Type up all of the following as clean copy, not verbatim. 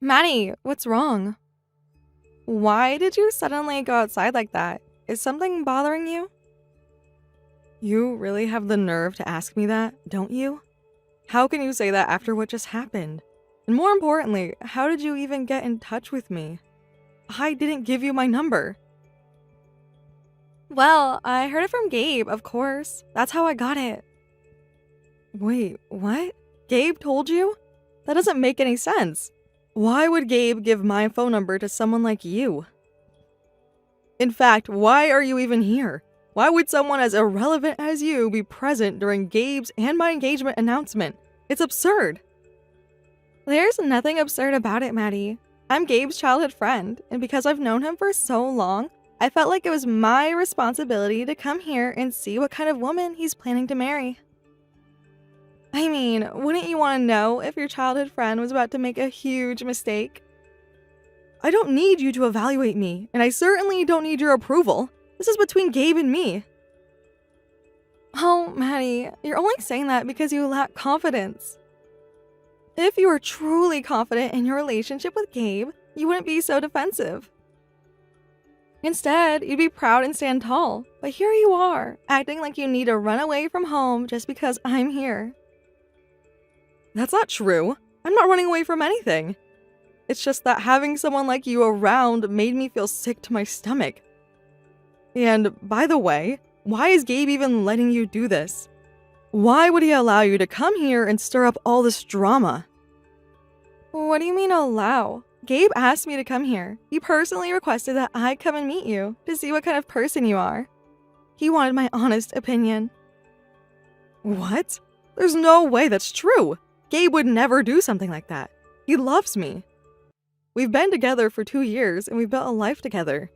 Maddie, what's wrong? Why did you suddenly go outside like that? Is something bothering you? You really have the nerve to ask me that, don't you? How can you say that after what just happened? And more importantly, how did you even get in touch with me? I didn't give you my number. Well, I heard it from Gabe, of course. That's how I got it. Wait, what? Gabe told you? That doesn't make any sense. Why would Gabe give my phone number to someone like you? In fact, why are you even here? Why would someone as irrelevant as you be present during Gabe's and my engagement announcement? It's absurd. There's nothing absurd about it, Maddie. I'm Gabe's childhood friend, and because I've known him for so long, I felt like it was my responsibility to come here and see what kind of woman he's planning to marry. I mean, wouldn't you want to know if your childhood friend was about to make a huge mistake? I don't need you to evaluate me, and I certainly don't need your approval. This is between Gabe and me. Oh, Maddie, you're only saying that because you lack confidence. If you were truly confident in your relationship with Gabe, you wouldn't be so defensive. Instead, you'd be proud and stand tall. But here you are, acting like you need to run away from home just because I'm here. That's not true. I'm not running away from anything. It's just that having someone like you around made me feel sick to my stomach. And by the way, why is Gabe even letting you do this? Why would he allow you to come here and stir up all this drama? What do you mean allow? Gabe asked me to come here. He personally requested that I come and meet you to see what kind of person you are. He wanted my honest opinion. What? There's no way that's true. Gabe would never do something like that. He loves me. We've been together for 2 years and we've built a life together.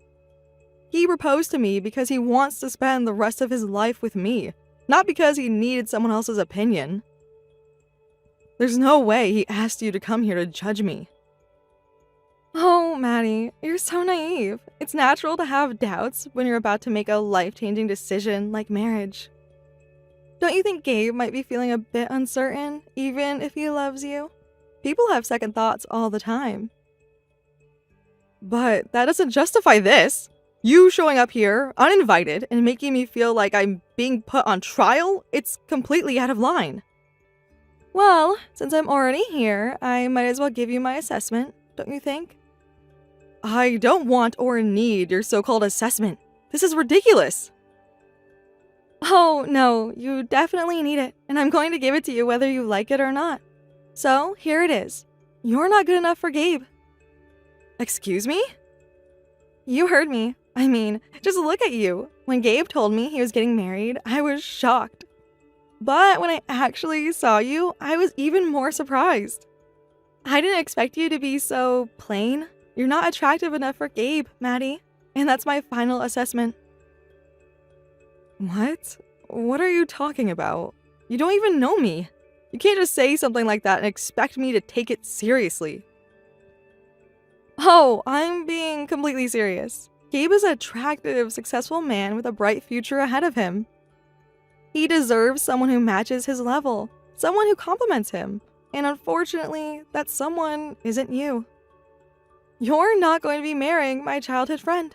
He proposed to me because he wants to spend the rest of his life with me, not because he needed someone else's opinion. There's no way he asked you to come here to judge me. Oh, Maddie, you're so naive. It's natural to have doubts when you're about to make a life-changing decision like marriage. Don't you think Gabe might be feeling a bit uncertain, even if he loves you? People have second thoughts all the time. But that doesn't justify this. You showing up here, uninvited, and making me feel like I'm being put on trial, it's completely out of line. Well, since I'm already here, I might as well give you my assessment, don't you think? I don't want or need your so-called assessment. This is ridiculous. Oh, no, you definitely need it, and I'm going to give it to you whether you like it or not. So, here it is. You're not good enough for Gabe. Excuse me? You heard me. I mean, just look at you. When Gabe told me he was getting married, I was shocked. But when I actually saw you, I was even more surprised. I didn't expect you to be so plain. You're not attractive enough for Gabe, Maddie. And that's my final assessment. What? What are you talking about? You don't even know me. You can't just say something like that and expect me to take it seriously. Oh, I'm being completely serious. Gabe is an attractive, successful man with a bright future ahead of him. He deserves someone who matches his level, someone who compliments him, and unfortunately, that someone isn't you. You're not going to be marrying my childhood friend.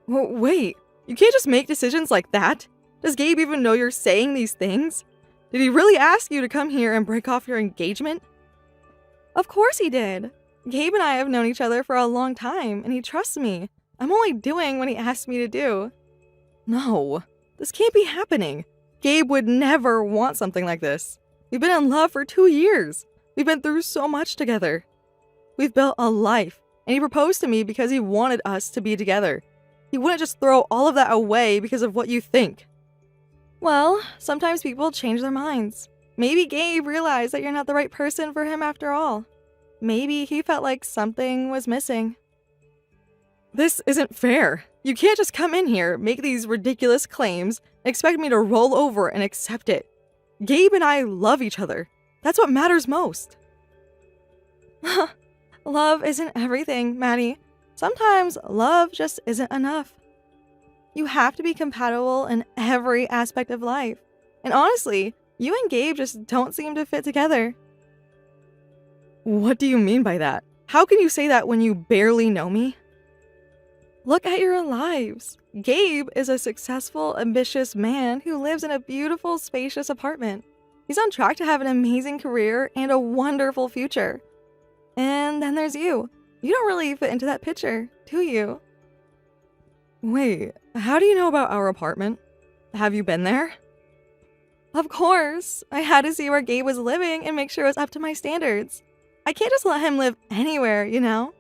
Wait, you can't just make decisions like that. Does Gabe even know you're saying these things? Did he really ask you to come here and break off your engagement? Of course he did. Gabe and I have known each other for a long time, and he trusts me. I'm only doing what he asked me to do. No, this can't be happening. Gabe would never want something like this. We've been in love for 2 years. We've been through so much together. We've built a life, and he proposed to me because he wanted us to be together. He wouldn't just throw all of that away because of what you think. Well, sometimes people change their minds. Maybe Gabe realized that you're not the right person for him after all. Maybe he felt like something was missing. This isn't fair. You can't just come in here, make these ridiculous claims, and expect me to roll over and accept it. Gabe and I love each other. That's what matters most. Love isn't everything, Maddie. Sometimes love just isn't enough. You have to be compatible in every aspect of life. And honestly, you and Gabe just don't seem to fit together. What do you mean by that? How can you say that when you barely know me? Look at your lives. Gabe is a successful, ambitious man who lives in a beautiful, spacious apartment. He's on track to have an amazing career and a wonderful future. And then there's you. You don't really fit into that picture, do you? Wait, how do you know about our apartment? Have you been there? Of course. I had to see where Gabe was living and make sure it was up to my standards. I can't just let him live anywhere, you know?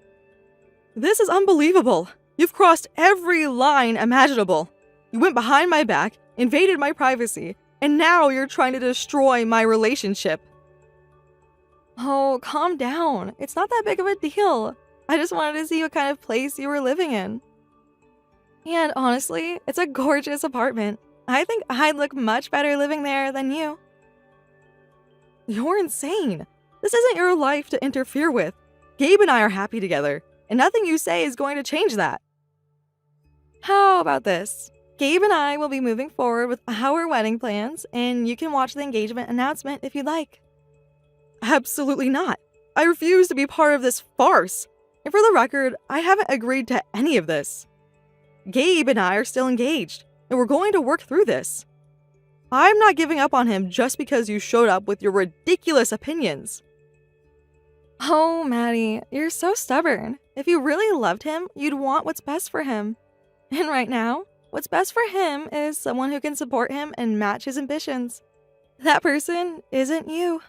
This is unbelievable. You've crossed every line imaginable. You went behind my back, invaded my privacy, and now you're trying to destroy my relationship. Oh, calm down. It's not that big of a deal. I just wanted to see what kind of place you were living in. And honestly, it's a gorgeous apartment. I think I'd look much better living there than you. You're insane. This isn't your life to interfere with. Gabe and I are happy together, and nothing you say is going to change that. How about this? Gabe and I will be moving forward with our wedding plans, and you can watch the engagement announcement if you'd like. Absolutely not. I refuse to be part of this farce. And for the record, I haven't agreed to any of this. Gabe and I are still engaged, and we're going to work through this. I'm not giving up on him just because you showed up with your ridiculous opinions. Oh, Maddie, you're so stubborn. If you really loved him, you'd want what's best for him. And right now, what's best for him is someone who can support him and match his ambitions. That person isn't you.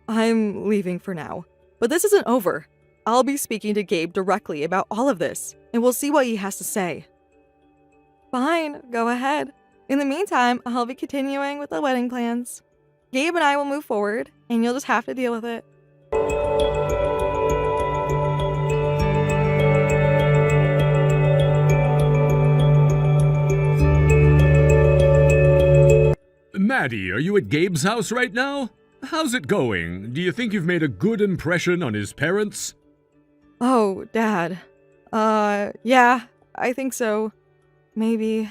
I'm leaving for now, but this isn't over. I'll be speaking to Gabe directly about all of this, and we'll see what he has to say. Fine, go ahead. In the meantime, I'll be continuing with the wedding plans. Gabe and I will move forward, and you'll just have to deal with it. Maddie, are you at Gabe's house right now? How's it going? Do you think you've made a good impression on his parents? Oh, Dad. Yeah, I think so. Maybe.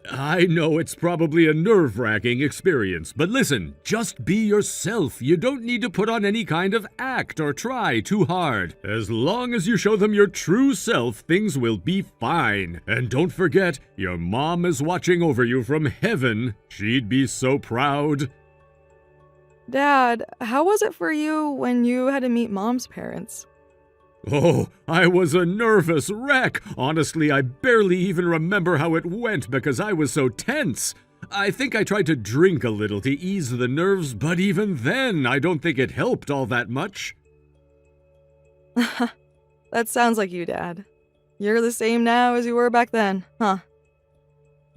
I know it's probably a nerve-wracking experience, but listen, just be yourself. You don't need to put on any kind of act or try too hard. As long as you show them your true self, things will be fine. And don't forget, your mom is watching over you from heaven. She'd be so proud. Dad, how was it for you when you had to meet Mom's parents? Oh, I was a nervous wreck. Honestly, I barely even remember how it went because I was so tense. I think I tried to drink a little to ease the nerves, but even then, I don't think it helped all that much. That sounds like you, Dad. You're the same now as you were back then, huh?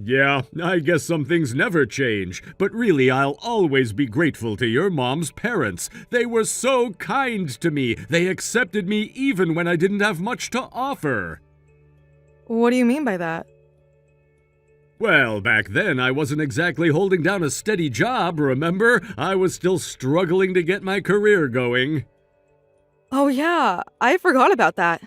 Yeah, I guess some things never change, but really I'll always be grateful to your mom's parents. They were so kind to me. They accepted me even when I didn't have much to offer. What do you mean by that? Well, back then I wasn't exactly holding down a steady job, remember? I was still struggling to get my career going. Oh yeah, I forgot about that.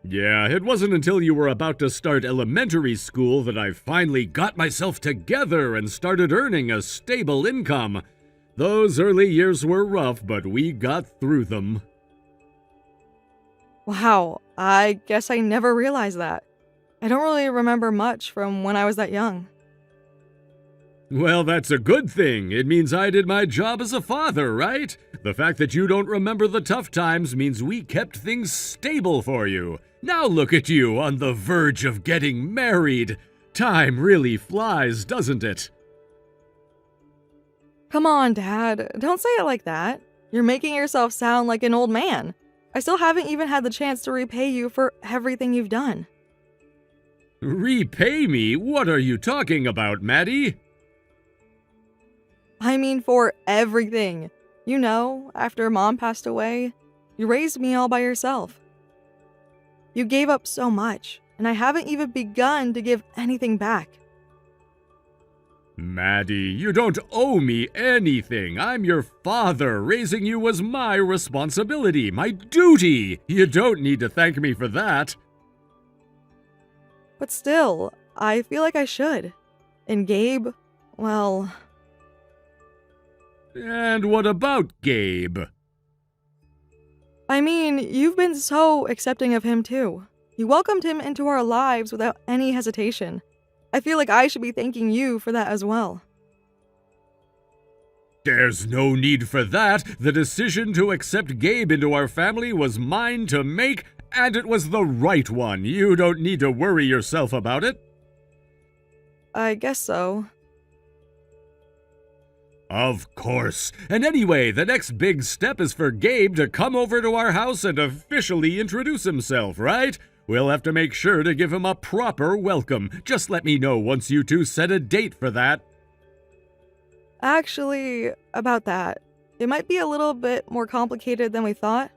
Yeah, it wasn't until you were about to start elementary school that I finally got myself together and started earning a stable income. Those early years were rough, but we got through them. Wow, I guess I never realized that. I don't really remember much from when I was that young. Well, that's a good thing. It means I did my job as a father, right? The fact that you don't remember the tough times means we kept things stable for you. Now look at you on the verge of getting married. Time really flies, doesn't it? Come on, Dad. Don't say it like that. You're making yourself sound like an old man. I still haven't even had the chance to repay you for everything you've done. Repay me? What are you talking about, Maddie? I mean for everything. You know, after Mom passed away, you raised me all by yourself. You gave up so much, and I haven't even begun to give anything back. Maddie, you don't owe me anything. I'm your father. Raising you was my responsibility, my duty. You don't need to thank me for that. But still, I feel like I should. And Gabe, well... And what about Gabe? I mean, you've been so accepting of him too. You welcomed him into our lives without any hesitation. I feel like I should be thanking you for that as well. There's no need for that. The decision to accept Gabe into our family was mine to make, and it was the right one. You don't need to worry yourself about it. I guess so. Of course. And anyway, the next big step is for Gabe to come over to our house and officially introduce himself, right? We'll have to make sure to give him a proper welcome. Just let me know once you two set a date for that. Actually, about that, it might be a little bit more complicated than we thought.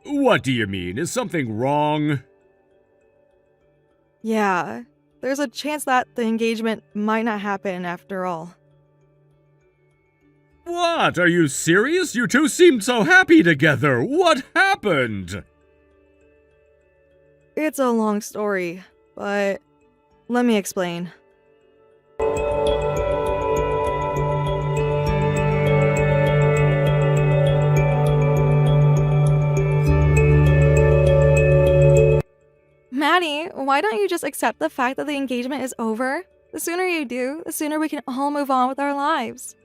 What do you mean? Is something wrong? Yeah, there's a chance that the engagement might not happen after all. What? Are you serious? You two seemed so happy together. What happened? It's a long story, but let me explain. Maddie, why don't you just accept the fact that the engagement is over? The sooner you do, the sooner we can all move on with our lives.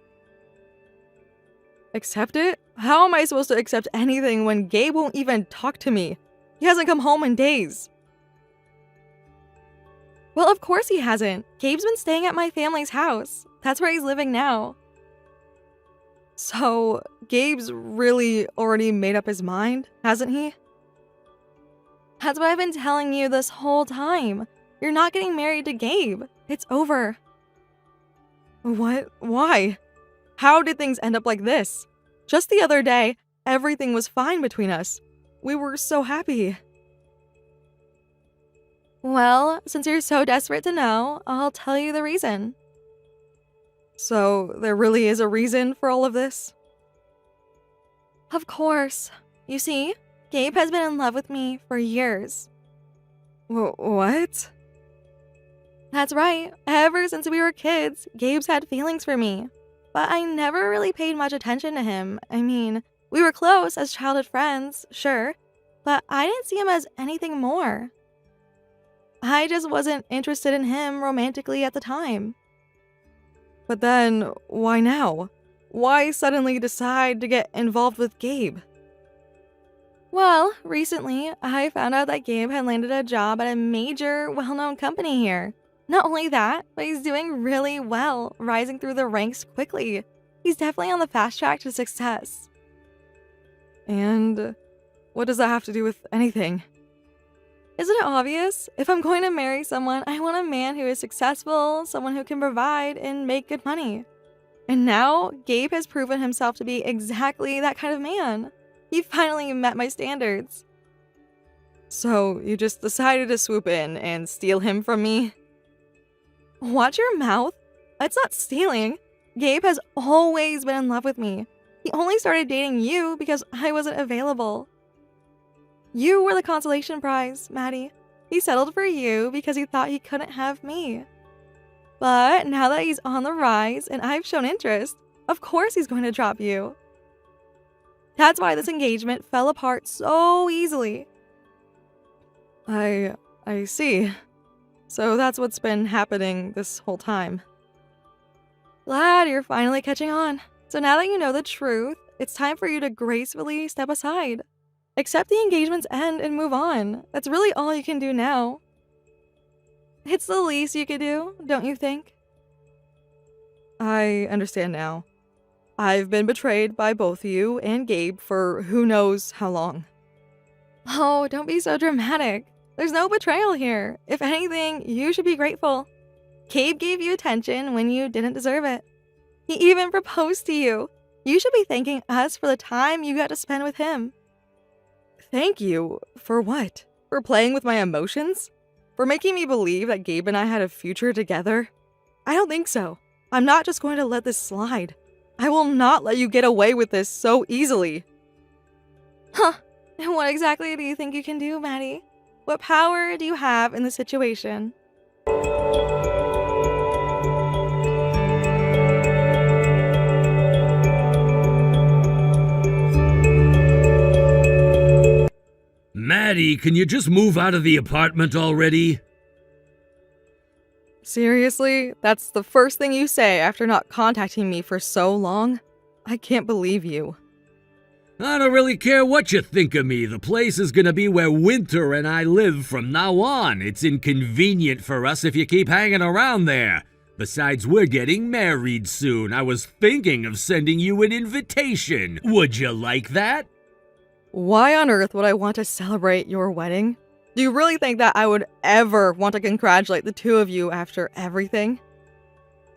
Accept it? How am I supposed to accept anything when Gabe won't even talk to me? He hasn't come home in days. Well, of course he hasn't. Gabe's been staying at my family's house. That's where he's living now. So, Gabe's really already made up his mind, hasn't he? That's what I've been telling you this whole time. You're not getting married to Gabe. It's over. What? Why? How did things end up like this? Just the other day, everything was fine between us. We were so happy. Well, since you're so desperate to know, I'll tell you the reason. So, there really is a reason for all of this? Of course. You see, Gabe has been in love with me for years. What? That's right. Ever since we were kids, Gabe's had feelings for me. But I never really paid much attention to him. I mean, we were close as childhood friends, sure, but I didn't see him as anything more. I just wasn't interested in him romantically at the time. But then, why now? Why suddenly decide to get involved with Gabe? Well, recently, I found out that Gabe had landed a job at a major, well-known company here. Not only that, but he's doing really well, rising through the ranks quickly. He's definitely on the fast track to success. And what does that have to do with anything? Isn't it obvious? If I'm going to marry someone, I want a man who is successful, someone who can provide and make good money. And now, Gabe has proven himself to be exactly that kind of man. He finally met my standards. So, you just decided to swoop in and steal him from me? Watch your mouth. That's not stealing. Gabe has always been in love with me. He only started dating you because I wasn't available. You were the consolation prize, Maddie. He settled for you because he thought he couldn't have me. But now that he's on the rise and I've shown interest, of course he's going to drop you. That's why this engagement fell apart so easily. I see. So that's what's been happening this whole time. Glad you're finally catching on. So now that you know the truth, it's time for you to gracefully step aside. Accept the engagement's end and move on. That's really all you can do now. It's the least you could do, don't you think? I understand now. I've been betrayed by both you and Gabe for who knows how long. Oh, don't be so dramatic. There's no betrayal here. If anything, you should be grateful. Gabe gave you attention when you didn't deserve it. He even proposed to you. You should be thanking us for the time you got to spend with him. Thank you? For what? For playing with my emotions? For making me believe that Gabe and I had a future together? I don't think so. I'm not just going to let this slide. I will not let you get away with this so easily. Huh. And what exactly do you think you can do, Maddie? What power do you have in the situation? Maddie, can you just move out of the apartment already? Seriously? That's the first thing you say after not contacting me for so long? I can't believe you. I don't really care what you think of me. The place is gonna be where Winter and I live from now on. It's inconvenient for us if you keep hanging around there. Besides, we're getting married soon. I was thinking of sending you an invitation. Would you like that? Why on earth would I want to celebrate your wedding? Do you really think that I would ever want to congratulate the two of you after everything?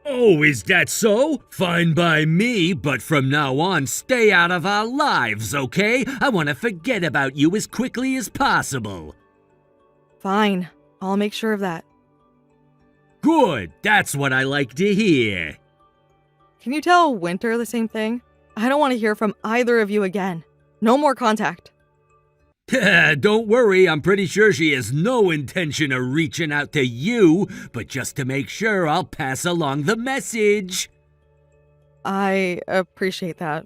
Oh, is that so? Fine by me, but from now on, stay out of our lives, okay? I want to forget about you as quickly as possible. Fine, I'll make sure of that. Good, that's what I like to hear. Can you tell Winter the same thing? I don't want to hear from either of you again. No more contact. Don't worry, I'm pretty sure she has no intention of reaching out to you, but just to make sure, I'll pass along the message. I appreciate that.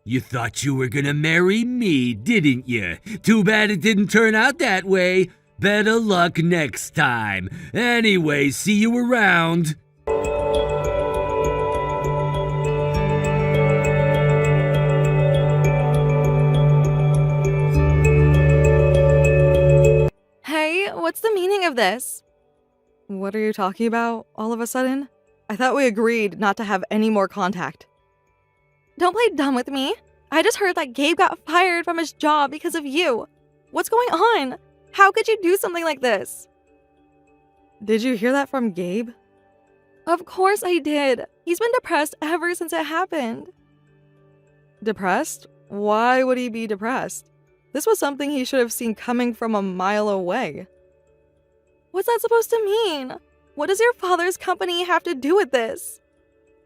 You thought you were gonna marry me, didn't you? Too bad it didn't turn out that way. Better luck next time. Anyway, see you around. Hey, what's the meaning of this? What are you talking about all of a sudden? I thought we agreed not to have any more contact. Don't play dumb with me. I just heard that Gabe got fired from his job because of you. What's going on? How could you do something like this? Did you hear that from Gabe? Of course I did. He's been depressed ever since it happened. Depressed? Why would he be depressed? This was something he should have seen coming from a mile away. What's that supposed to mean? What does your father's company have to do with this?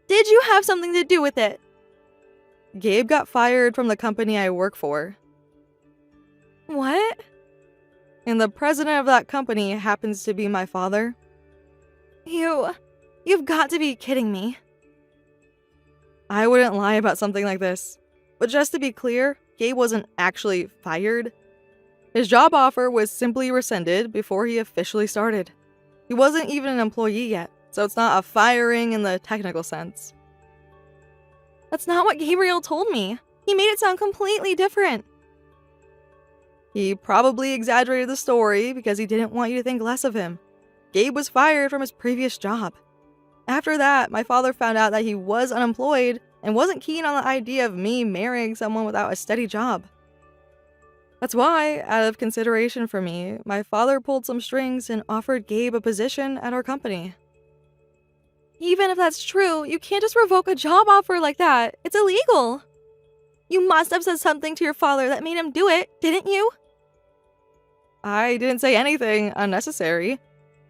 Did you have something to do with it? Gabe got fired from the company I work for. What? And the president of that company happens to be my father. You've got to be kidding me. I wouldn't lie about something like this. But just to be clear, Gabe wasn't actually fired. His job offer was simply rescinded before he officially started. He wasn't even an employee yet, so it's not a firing in the technical sense. That's not what Gabriel told me. He made it sound completely different. He probably exaggerated the story because he didn't want you to think less of him. Gabe was fired from his previous job. After that, my father found out that he was unemployed and wasn't keen on the idea of me marrying someone without a steady job. That's why, out of consideration for me, my father pulled some strings and offered Gabe a position at our company. Even if that's true, you can't just revoke a job offer like that. It's illegal. You must have said something to your father that made him do it, didn't you? I didn't say anything unnecessary.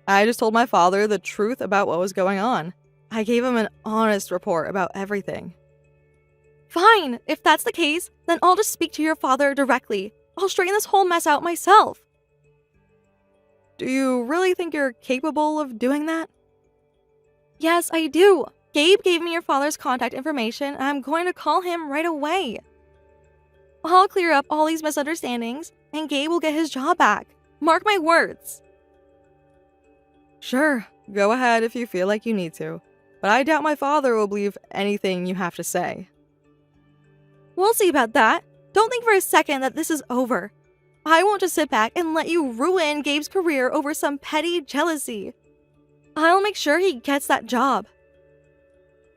I just told my father the truth about what was going on. I gave him an honest report about everything. Fine, if that's the case, then I'll just speak to your father directly. I'll straighten this whole mess out myself. Do you really think you're capable of doing that? Yes, I do. Gabe gave me your father's contact information, and I'm going to call him right away. I'll clear up all these misunderstandings, and Gabe will get his job back. Mark my words. Sure, go ahead if you feel like you need to, but I doubt my father will believe anything you have to say. We'll see about that. Don't think for a second that this is over. I won't just sit back and let you ruin Gabe's career over some petty jealousy. I'll make sure he gets that job.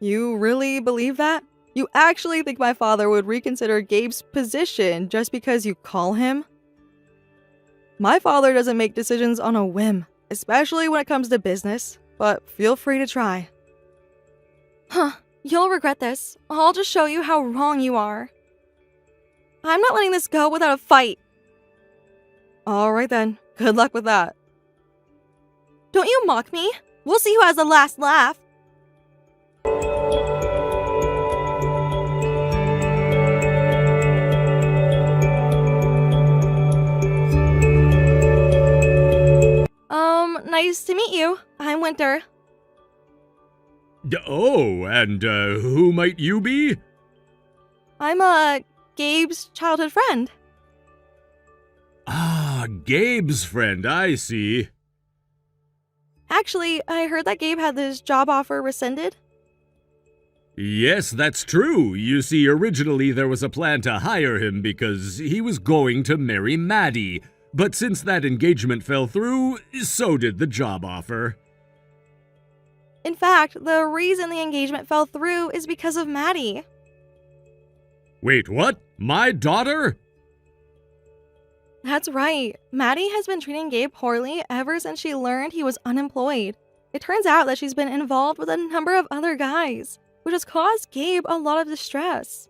You really believe that? You actually think my father would reconsider Gabe's position just because you call him? My father doesn't make decisions on a whim, especially when it comes to business, but feel free to try. Huh, you'll regret this. I'll just show you how wrong you are. I'm not letting this go without a fight. Alright then, good luck with that. Don't you mock me? We'll see who has the last laugh. Nice to meet you. I'm Winter. Oh, and who might you be? I'm, Gabe's childhood friend. Ah, Gabe's friend, I see. Actually, I heard that Gabe had this job offer rescinded. Yes, that's true. You see, originally there was a plan to hire him because he was going to marry Maddie. But since that engagement fell through, so did the job offer. In fact, the reason the engagement fell through is because of Maddie. Wait, what? My daughter? That's right. Maddie has been treating Gabe poorly ever since she learned he was unemployed. It turns out that she's been involved with a number of other guys, which has caused Gabe a lot of distress.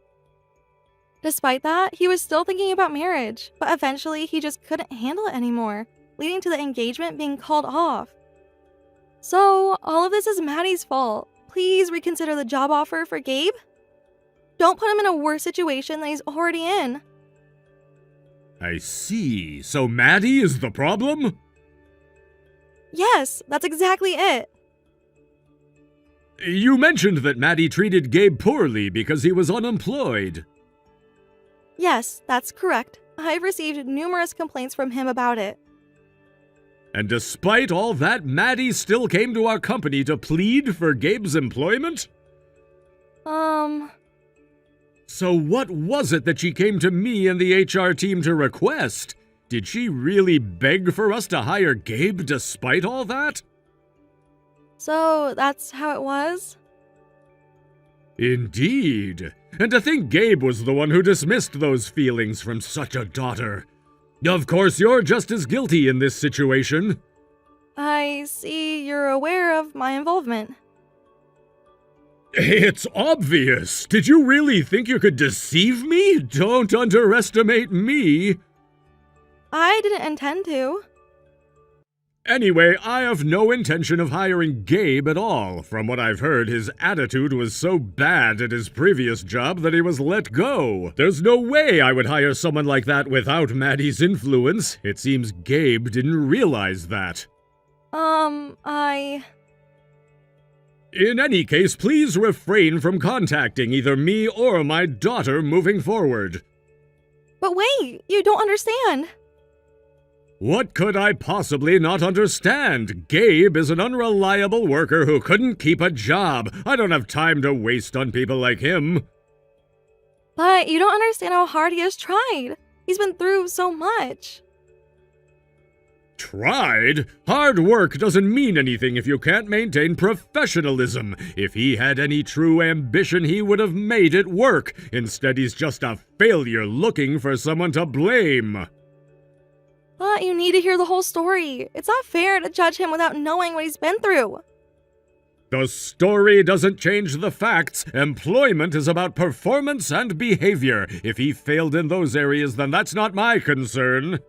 Despite that, he was still thinking about marriage, but eventually he just couldn't handle it anymore, leading to the engagement being called off. So, all of this is Maddie's fault. Please reconsider the job offer for Gabe. Don't put him in a worse situation than he's already in. I see. So Maddie is the problem? Yes, that's exactly it. You mentioned that Maddie treated Gabe poorly because he was unemployed. Yes, that's correct. I've received numerous complaints from him about it. And despite all that, Maddie still came to our company to plead for Gabe's employment? So what was it that she came to me and the HR team to request? Did she really beg for us to hire Gabe despite all that? So that's how it was? Indeed. And to think Gabe was the one who dismissed those feelings from such a daughter. Of course, you're just as guilty in this situation. I see you're aware of my involvement. It's obvious. Did you really think you could deceive me? Don't underestimate me. I didn't intend to. Anyway, I have no intention of hiring Gabe at all. From what I've heard, his attitude was so bad at his previous job that he was let go. There's no way I would hire someone like that without Maddie's influence. It seems Gabe didn't realize that. In any case, please refrain from contacting either me or my daughter moving forward. But wait, you don't understand. What could I possibly not understand? Gabe is an unreliable worker who couldn't keep a job. I don't have time to waste on people like him. But you don't understand how hard he has tried. He's been through so much. Tried? Hard work doesn't mean anything if you can't maintain professionalism. If he had any true ambition, he would have made it work. Instead, he's just a failure looking for someone to blame. But you need to hear the whole story. It's not fair to judge him without knowing what he's been through. The story doesn't change the facts. Employment is about performance and behavior. If he failed in those areas, then that's not my concern.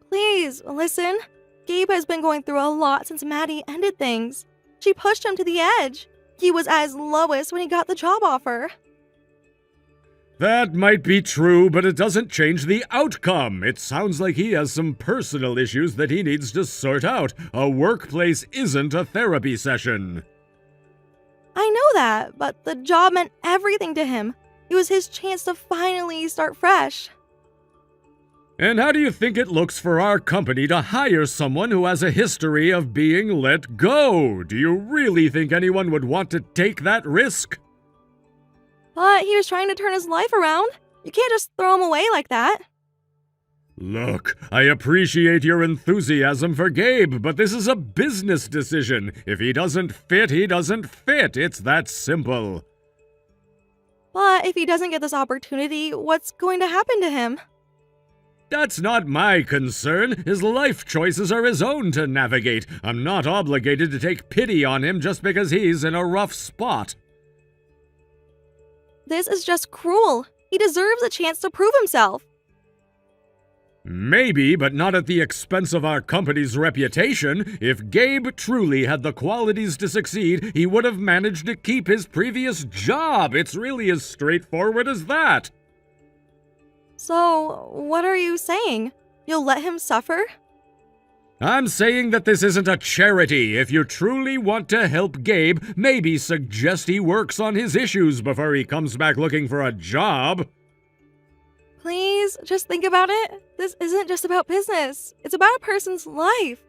Please, listen. Gabe has been going through a lot since Maddie ended things. She pushed him to the edge. He was at his lowest when he got the job offer. That might be true, but it doesn't change the outcome. It sounds like he has some personal issues that he needs to sort out. A workplace isn't a therapy session. I know that, but the job meant everything to him. It was his chance to finally start fresh. And how do you think it looks for our company to hire someone who has a history of being let go? Do you really think anyone would want to take that risk? But he was trying to turn his life around. You can't just throw him away like that. Look, I appreciate your enthusiasm for Gabe, but this is a business decision. If he doesn't fit, he doesn't fit. It's that simple. But if he doesn't get this opportunity, what's going to happen to him? That's not my concern. His life choices are his own to navigate. I'm not obligated to take pity on him just because he's in a rough spot. This is just cruel. He deserves a chance to prove himself. Maybe, but not at the expense of our company's reputation. If Gabe truly had the qualities to succeed, he would have managed to keep his previous job. It's really as straightforward as that. So, what are you saying? You'll let him suffer? I'm saying that this isn't a charity. If you truly want to help Gabe, maybe suggest he works on his issues before he comes back looking for a job. Please, just think about it. This isn't just about business. It's about a person's life.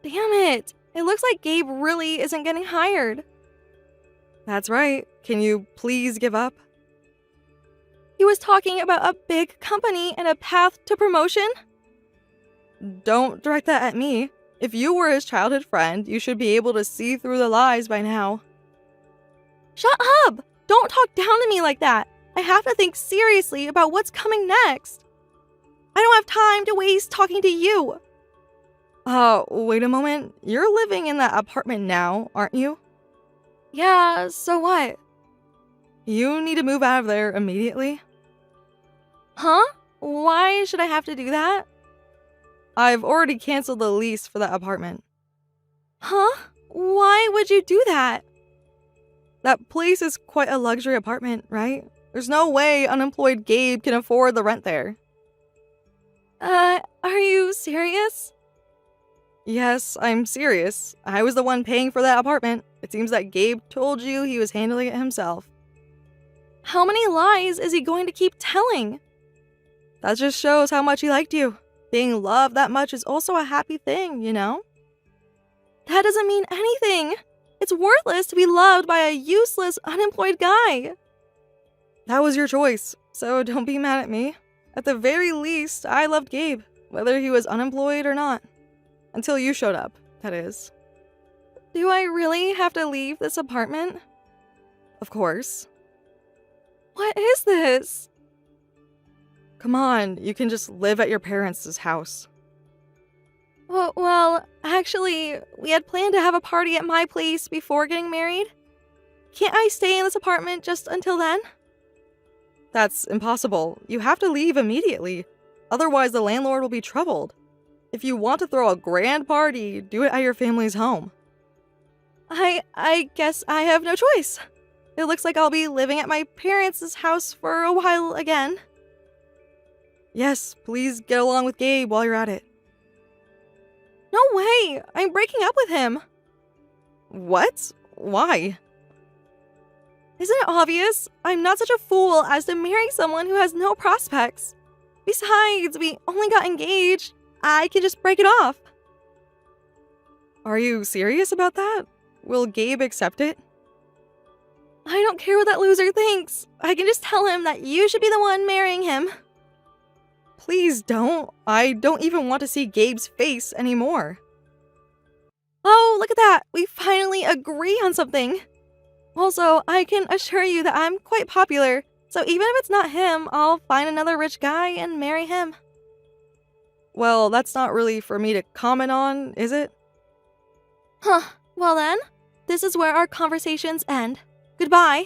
Damn it! It looks like Gabe really isn't getting hired. That's right. Can you please give up? He was talking about a big company and a path to promotion? Don't direct that at me. If you were his childhood friend, you should be able to see through the lies by now. Shut up! Don't talk down to me like that. I have to think seriously about what's coming next. I don't have time to waste talking to you. Wait a moment. You're living in that apartment now, aren't you? Yeah, so what? You need to move out of there immediately. Huh? Why should I have to do that? I've already canceled the lease for that apartment. Huh? Why would you do that? That place is quite a luxury apartment, right? There's no way unemployed Gabe can afford the rent there. Are you serious? Yes, I'm serious. I was the one paying for that apartment. It seems that Gabe told you he was handling it himself. How many lies is he going to keep telling? That just shows how much he liked you. Being loved that much is also a happy thing, you know? That doesn't mean anything. It's worthless to be loved by a useless, unemployed guy. That was your choice, so don't be mad at me. At the very least, I loved Gabe, whether he was unemployed or not. Until you showed up, that is. Do I really have to leave this apartment? Of course. What is this? Come on, you can just live at your parents' house. Well, actually, we had planned to have a party at my place before getting married. Can't I stay in this apartment just until then? That's impossible. You have to leave immediately. Otherwise, the landlord will be troubled. If you want to throw a grand party, do it at your family's home. I guess I have no choice. It looks like I'll be living at my parents' house for a while again. Yes, please get along with Gabe while you're at it. No way! I'm breaking up with him! What? Why? Isn't it obvious? I'm not such a fool as to marry someone who has no prospects. Besides, we only got engaged. I can just break it off. Are you serious about that? Will Gabe accept it? I don't care what that loser thinks. I can just tell him that you should be the one marrying him. Please don't. I don't even want to see Gabe's face anymore. Oh, look at that. We finally agree on something. Also, I can assure you that I'm quite popular, so even if it's not him, I'll find another rich guy and marry him. Well, that's not really for me to comment on, is it? Huh. Well then, this is where our conversations end. Goodbye.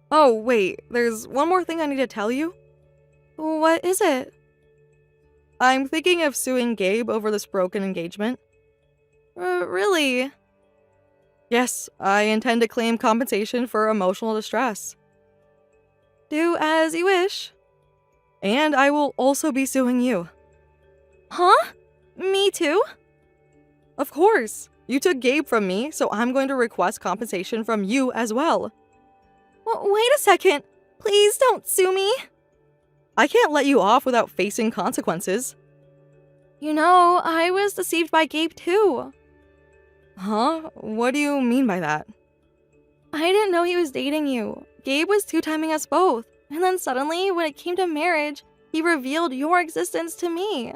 Oh, wait. There's one more thing I need to tell you. What is it? I'm thinking of suing Gabe over this broken engagement. Really? Yes, I intend to claim compensation for emotional distress. Do as you wish. And I will also be suing you. Huh? Me too? Of course. You took Gabe from me, so I'm going to request compensation from you as well. Wait a second. Please don't sue me. I can't let you off without facing consequences. You know, I was deceived by Gabe too. Huh? What do you mean by that? I didn't know he was dating you. Gabe was two-timing us both. And then suddenly, when it came to marriage, he revealed your existence to me.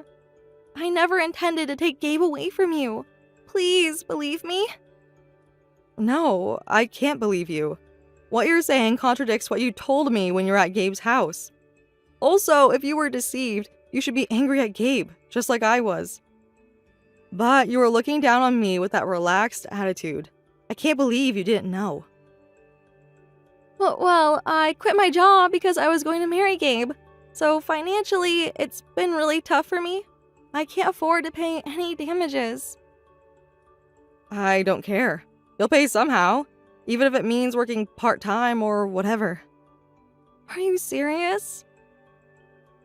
I never intended to take Gabe away from you. Please believe me? No, I can't believe you. What you're saying contradicts what you told me when you were at Gabe's house. Also, if you were deceived, you should be angry at Gabe, just like I was. But you were looking down on me with that relaxed attitude. I can't believe you didn't know. Well, I quit my job because I was going to marry Gabe. So financially, it's been really tough for me. I can't afford to pay any damages. I don't care. You'll pay somehow, even if it means working part-time or whatever. Are you serious?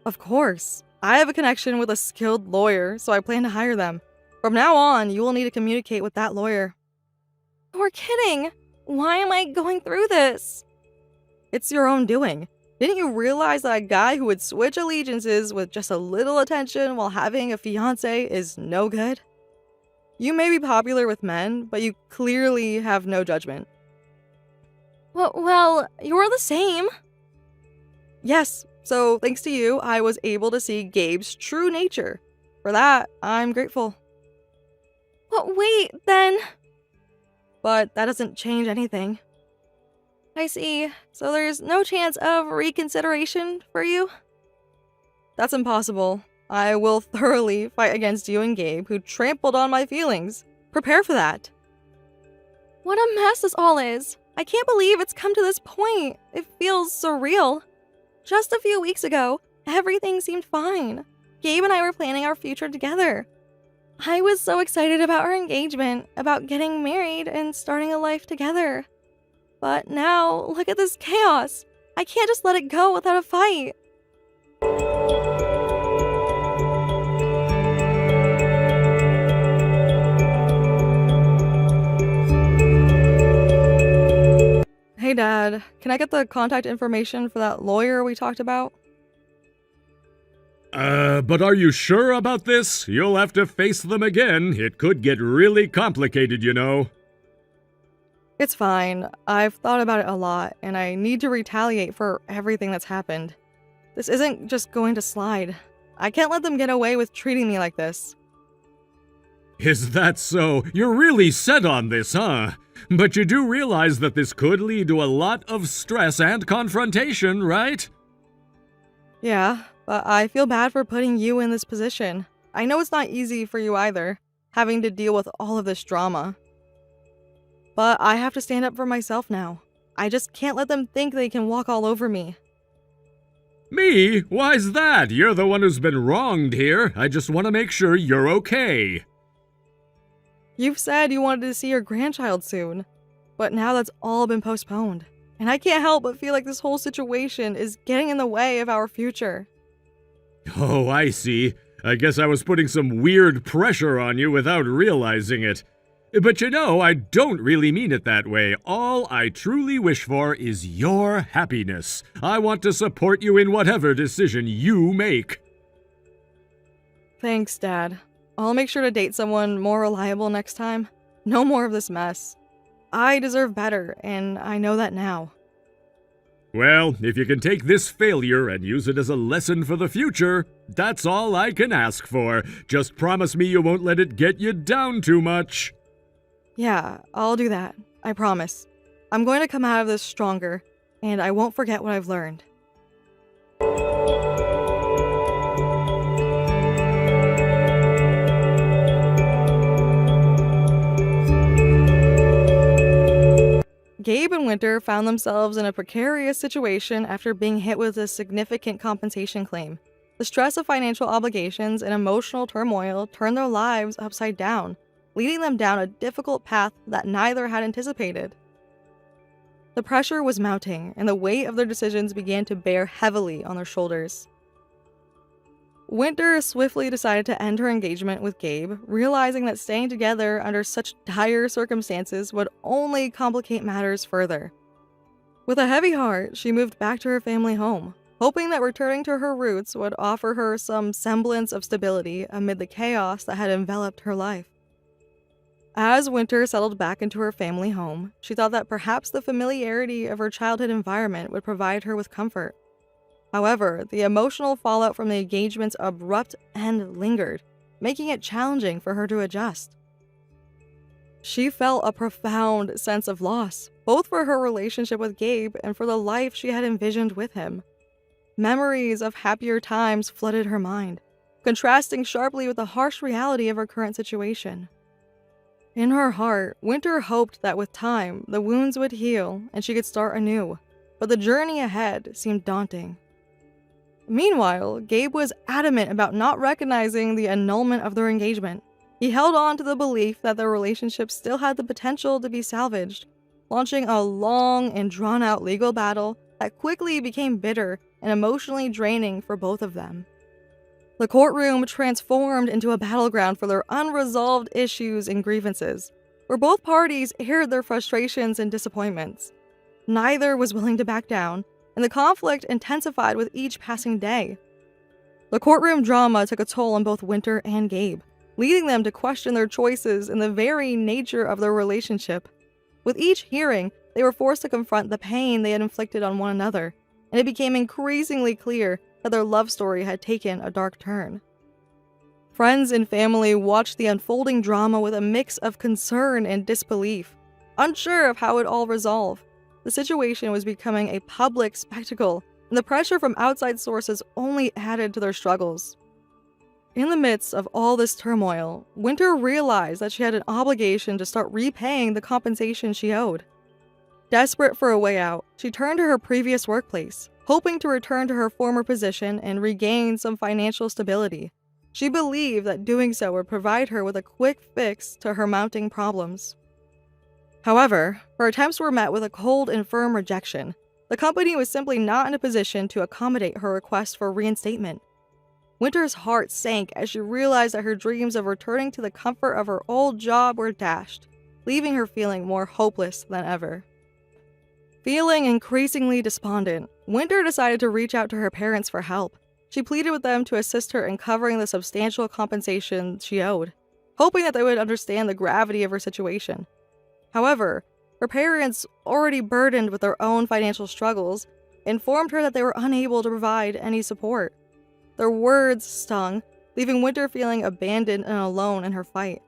Of course. I have a connection with a skilled lawyer, so I plan to hire them. From now on, you will need to communicate with that lawyer. You're kidding! Why am I going through this? It's your own doing. Didn't you realize that a guy who would switch allegiances with just a little attention while having a fiance is no good? You may be popular with men, but you clearly have no judgment. Well, you're the same. Yes, so thanks to you, I was able to see Gabe's true nature. For that, I'm grateful. Well, wait, then. But that doesn't change anything. I see. So there's no chance of reconsideration for you? That's impossible. I will thoroughly fight against you and Gabe, who trampled on my feelings. Prepare for that. What a mess this all is. I can't believe it's come to this point. It feels surreal. Just a few weeks ago, everything seemed fine. Gabe and I were planning our future together. I was so excited about our engagement, about getting married and starting a life together. But now, look at this chaos. I can't just let it go without a fight. Hey Dad, can I get the contact information for that lawyer we talked about? But are you sure about this? You'll have to face them again. It could get really complicated, you know. It's fine. I've thought about it a lot, and I need to retaliate for everything that's happened. This isn't just going to slide. I can't let them get away with treating me like this. Is that so? You're really set on this, huh? But you do realize that this could lead to a lot of stress and confrontation, right? Yeah, but I feel bad for putting you in this position. I know it's not easy for you either, having to deal with all of this drama. But I have to stand up for myself now. I just can't let them think they can walk all over me. Me? Why's that? You're the one who's been wronged here. I just want to make sure you're okay. You've said you wanted to see your grandchild soon, but now that's all been postponed. And I can't help but feel like this whole situation is getting in the way of our future. Oh, I see. I guess I was putting some weird pressure on you without realizing it. But you know, I don't really mean it that way. All I truly wish for is your happiness. I want to support you in whatever decision you make. Thanks, Dad. I'll make sure to date someone more reliable next time. No more of this mess. I deserve better, and I know that now. Well, if you can take this failure and use it as a lesson for the future, that's all I can ask for. Just promise me you won't let it get you down too much. Yeah, I'll do that. I promise. I'm going to come out of this stronger, and I won't forget what I've learned. Gabe and Winter found themselves in a precarious situation after being hit with a significant compensation claim. The stress of financial obligations and emotional turmoil turned their lives upside down, leading them down a difficult path that neither had anticipated. The pressure was mounting, and the weight of their decisions began to bear heavily on their shoulders. Winter swiftly decided to end her engagement with Gabe, realizing that staying together under such dire circumstances would only complicate matters further. With a heavy heart, she moved back to her family home, hoping that returning to her roots would offer her some semblance of stability amid the chaos that had enveloped her life. As Winter settled back into her family home, she thought that perhaps the familiarity of her childhood environment would provide her with comfort. However, the emotional fallout from the engagement's abrupt end lingered, making it challenging for her to adjust. She felt a profound sense of loss, both for her relationship with Gabe and for the life she had envisioned with him. Memories of happier times flooded her mind, contrasting sharply with the harsh reality of her current situation. In her heart, Winter hoped that with time, the wounds would heal and she could start anew, but the journey ahead seemed daunting. Meanwhile, Gabe was adamant about not recognizing the annulment of their engagement. He held on to the belief that their relationship still had the potential to be salvaged, launching a long and drawn-out legal battle that quickly became bitter and emotionally draining for both of them. The courtroom transformed into a battleground for their unresolved issues and grievances, where both parties aired their frustrations and disappointments. Neither was willing to back down, and the conflict intensified with each passing day. The courtroom drama took a toll on both Winter and Gabe, leading them to question their choices and the very nature of their relationship. With each hearing, they were forced to confront the pain they had inflicted on one another, and it became increasingly clear that their love story had taken a dark turn. Friends and family watched the unfolding drama with a mix of concern and disbelief, unsure of how it all resolved. The situation was becoming a public spectacle, and the pressure from outside sources only added to their struggles. In the midst of all this turmoil, Winter realized that she had an obligation to start repaying the compensation she owed. Desperate for a way out, she turned to her previous workplace, hoping to return to her former position and regain some financial stability. She believed that doing so would provide her with a quick fix to her mounting problems. However, her attempts were met with a cold and firm rejection. The company was simply not in a position to accommodate her request for reinstatement. Winter's heart sank as she realized that her dreams of returning to the comfort of her old job were dashed, leaving her feeling more hopeless than ever. Feeling increasingly despondent, Winter decided to reach out to her parents for help. She pleaded with them to assist her in covering the substantial compensation she owed, hoping that they would understand the gravity of her situation. However, her parents, already burdened with their own financial struggles, informed her that they were unable to provide any support. Their words stung, leaving Winter feeling abandoned and alone in her fight.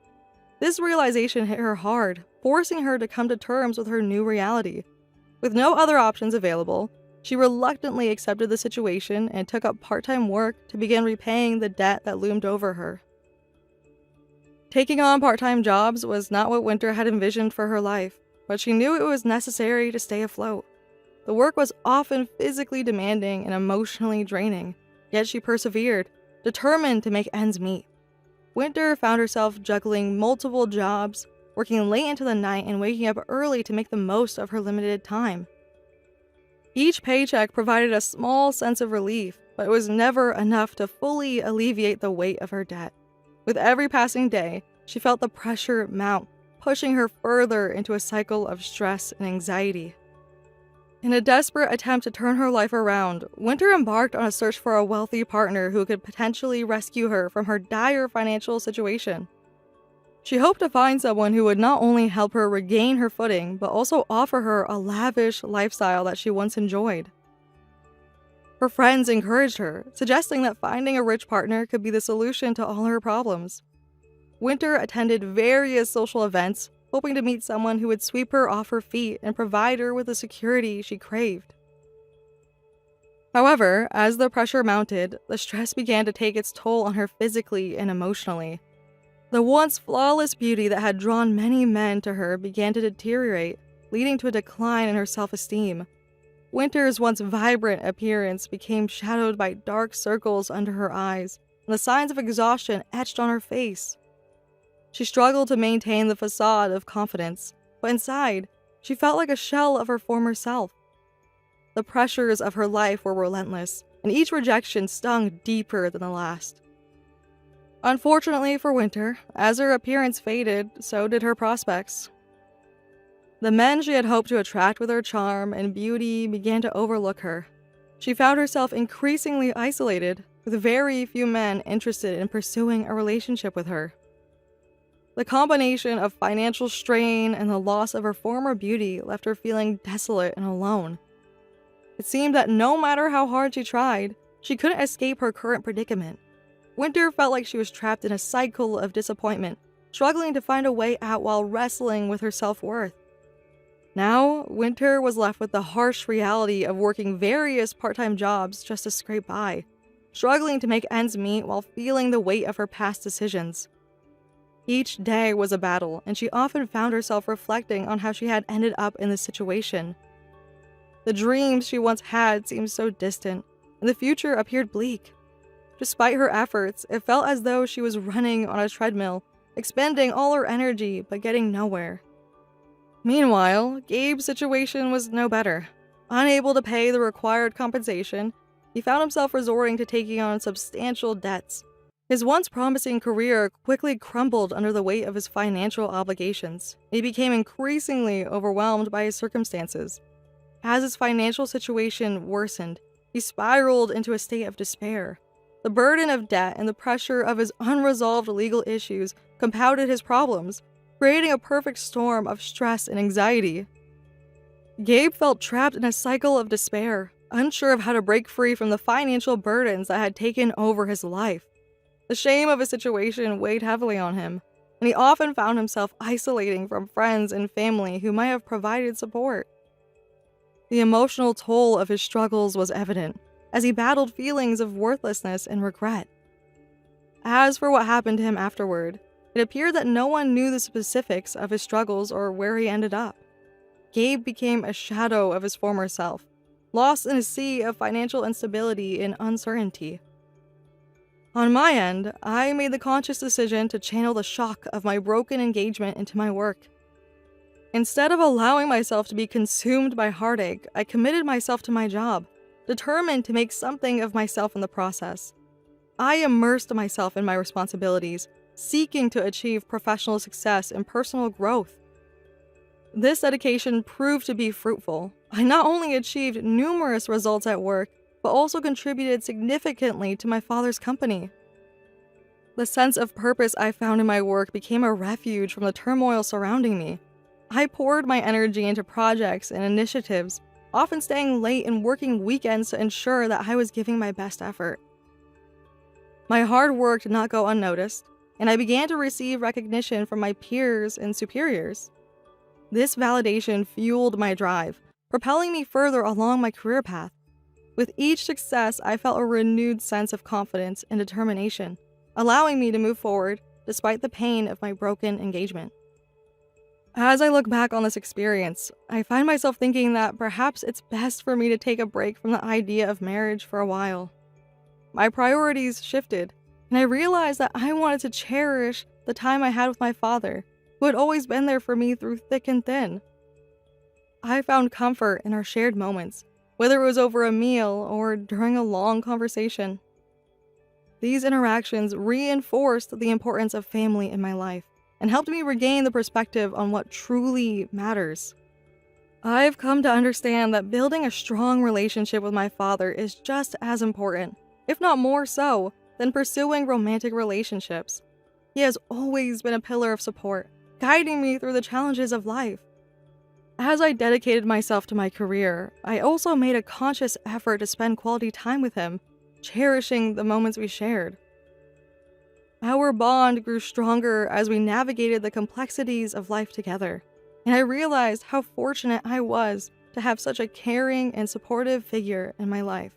This realization hit her hard, forcing her to come to terms with her new reality. With no other options available, she reluctantly accepted the situation and took up part-time work to begin repaying the debt that loomed over her. Taking on part-time jobs was not what Winter had envisioned for her life, but she knew it was necessary to stay afloat. The work was often physically demanding and emotionally draining, yet she persevered, determined to make ends meet. Winter found herself juggling multiple jobs, working late into the night and waking up early to make the most of her limited time. Each paycheck provided a small sense of relief, but it was never enough to fully alleviate the weight of her debt. With every passing day, she felt the pressure mount, pushing her further into a cycle of stress and anxiety. In a desperate attempt to turn her life around, Winter embarked on a search for a wealthy partner who could potentially rescue her from her dire financial situation. She hoped to find someone who would not only help her regain her footing, but also offer her a lavish lifestyle that she once enjoyed. Her friends encouraged her, suggesting that finding a rich partner could be the solution to all her problems. Winter attended various social events, hoping to meet someone who would sweep her off her feet and provide her with the security she craved. However, as the pressure mounted, the stress began to take its toll on her physically and emotionally. The once flawless beauty that had drawn many men to her began to deteriorate, leading to a decline in her self-esteem. Winter's once vibrant appearance became shadowed by dark circles under her eyes, and the signs of exhaustion etched on her face. She struggled to maintain the facade of confidence, but inside, she felt like a shell of her former self. The pressures of her life were relentless, and each rejection stung deeper than the last. Unfortunately for Winter, as her appearance faded, so did her prospects. The men she had hoped to attract with her charm and beauty began to overlook her. She found herself increasingly isolated, with very few men interested in pursuing a relationship with her. The combination of financial strain and the loss of her former beauty left her feeling desolate and alone. It seemed that no matter how hard she tried, she couldn't escape her current predicament. Winter felt like she was trapped in a cycle of disappointment, struggling to find a way out while wrestling with her self-worth. Now, Winter was left with the harsh reality of working various part-time jobs just to scrape by, struggling to make ends meet while feeling the weight of her past decisions. Each day was a battle, and she often found herself reflecting on how she had ended up in this situation. The dreams she once had seemed so distant, and the future appeared bleak. Despite her efforts, it felt as though she was running on a treadmill, expending all her energy but getting nowhere. Meanwhile, Gabe's situation was no better. Unable to pay the required compensation, he found himself resorting to taking on substantial debts. His once promising career quickly crumbled under the weight of his financial obligations. He became increasingly overwhelmed by his circumstances. As his financial situation worsened, he spiraled into a state of despair. The burden of debt and the pressure of his unresolved legal issues compounded his problems, creating a perfect storm of stress and anxiety. Gabe felt trapped in a cycle of despair, unsure of how to break free from the financial burdens that had taken over his life. The shame of his situation weighed heavily on him, and he often found himself isolating from friends and family who might have provided support. The emotional toll of his struggles was evident, as he battled feelings of worthlessness and regret. As for what happened to him afterward, it appeared that no one knew the specifics of his struggles or where he ended up. Gabe became a shadow of his former self, lost in a sea of financial instability and uncertainty. On my end, I made the conscious decision to channel the shock of my broken engagement into my work. Instead of allowing myself to be consumed by heartache, I committed myself to my job, determined to make something of myself in the process. I immersed myself in my responsibilities, seeking to achieve professional success and personal growth. This dedication proved to be fruitful. I not only achieved numerous results at work, but also contributed significantly to my father's company. The sense of purpose I found in my work became a refuge from the turmoil surrounding me. I poured my energy into projects and initiatives, often staying late and working weekends to ensure that I was giving my best effort. My hard work did not go unnoticed, and I began to receive recognition from my peers and superiors. This validation fueled my drive, propelling me further along my career path. With each success, I felt a renewed sense of confidence and determination, allowing me to move forward despite the pain of my broken engagement. As I look back on this experience, I find myself thinking that perhaps it's best for me to take a break from the idea of marriage for a while. My priorities shifted, and I realized that I wanted to cherish the time I had with my father, who had always been there for me through thick and thin. I found comfort in our shared moments, whether it was over a meal or during a long conversation. These interactions reinforced the importance of family in my life and helped me regain the perspective on what truly matters. I've come to understand that building a strong relationship with my father is just as important, if not more so, than pursuing romantic relationships. He has always been a pillar of support, guiding me through the challenges of life. As I dedicated myself to my career, I also made a conscious effort to spend quality time with him, cherishing the moments we shared. Our bond grew stronger as we navigated the complexities of life together, and I realized how fortunate I was to have such a caring and supportive figure in my life.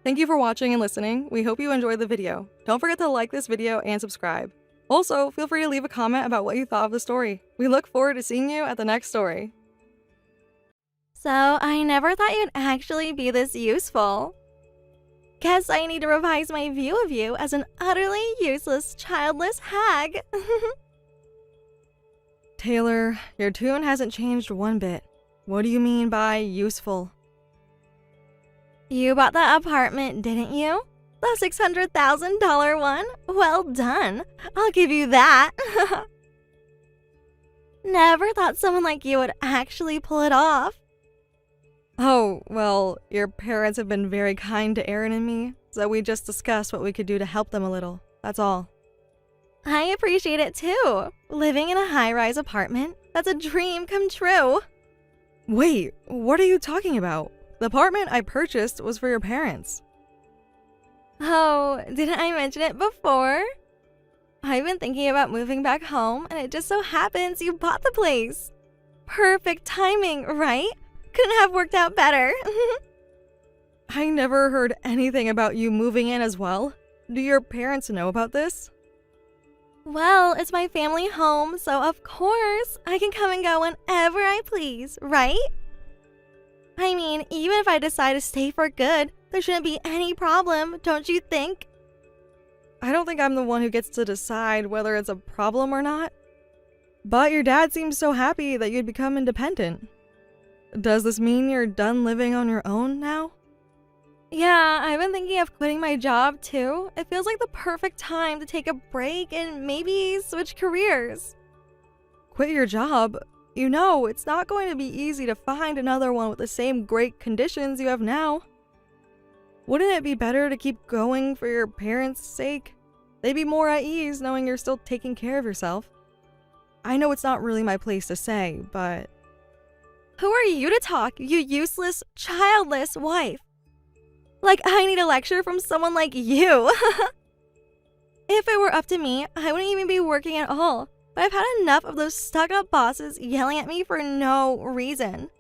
Thank you for watching and listening. We hope you enjoyed the video. Don't forget to like this video and subscribe. Also, feel free to leave a comment about what you thought of the story. We look forward to seeing you at the next story. So, I never thought you'd actually be this useful. Guess I need to revise my view of you as an utterly useless, childless hag. Taylor, your tune hasn't changed one bit. What do you mean by useful? You bought that apartment, didn't you? The $600,000 one? Well done. I'll give you that. Never thought someone like you would actually pull it off. Oh, well, your parents have been very kind to Aaron and me, so we just discussed what we could do to help them a little. That's all. I appreciate it too. Living in a high-rise apartment, that's a dream come true. Wait, what are you talking about? The apartment I purchased was for your parents. Oh, didn't I mention it before? I've been thinking about moving back home, and it just so happens you bought the place. Perfect timing, right? Couldn't have worked out better. I never heard anything about you moving in as well. Do your parents know about this? Well, it's my family home, so of course I can come and go whenever I please, right? I mean, even if I decide to stay for good, there shouldn't be any problem, don't you think? I don't think I'm the one who gets to decide whether it's a problem or not. But your dad seems so happy that you'd become independent. Does this mean you're done living on your own now? Yeah, I've been thinking of quitting my job too. It feels like the perfect time to take a break and maybe switch careers. Quit your job? You know, it's not going to be easy to find another one with the same great conditions you have now. Wouldn't it be better to keep going for your parents' sake? They'd be more at ease knowing you're still taking care of yourself. I know it's not really my place to say, but... Who are you to talk, you useless, childless wife? Like I need a lecture from someone like you. If it were up to me, I wouldn't even be working at all. But I've had enough of those stuck-up bosses yelling at me for no reason.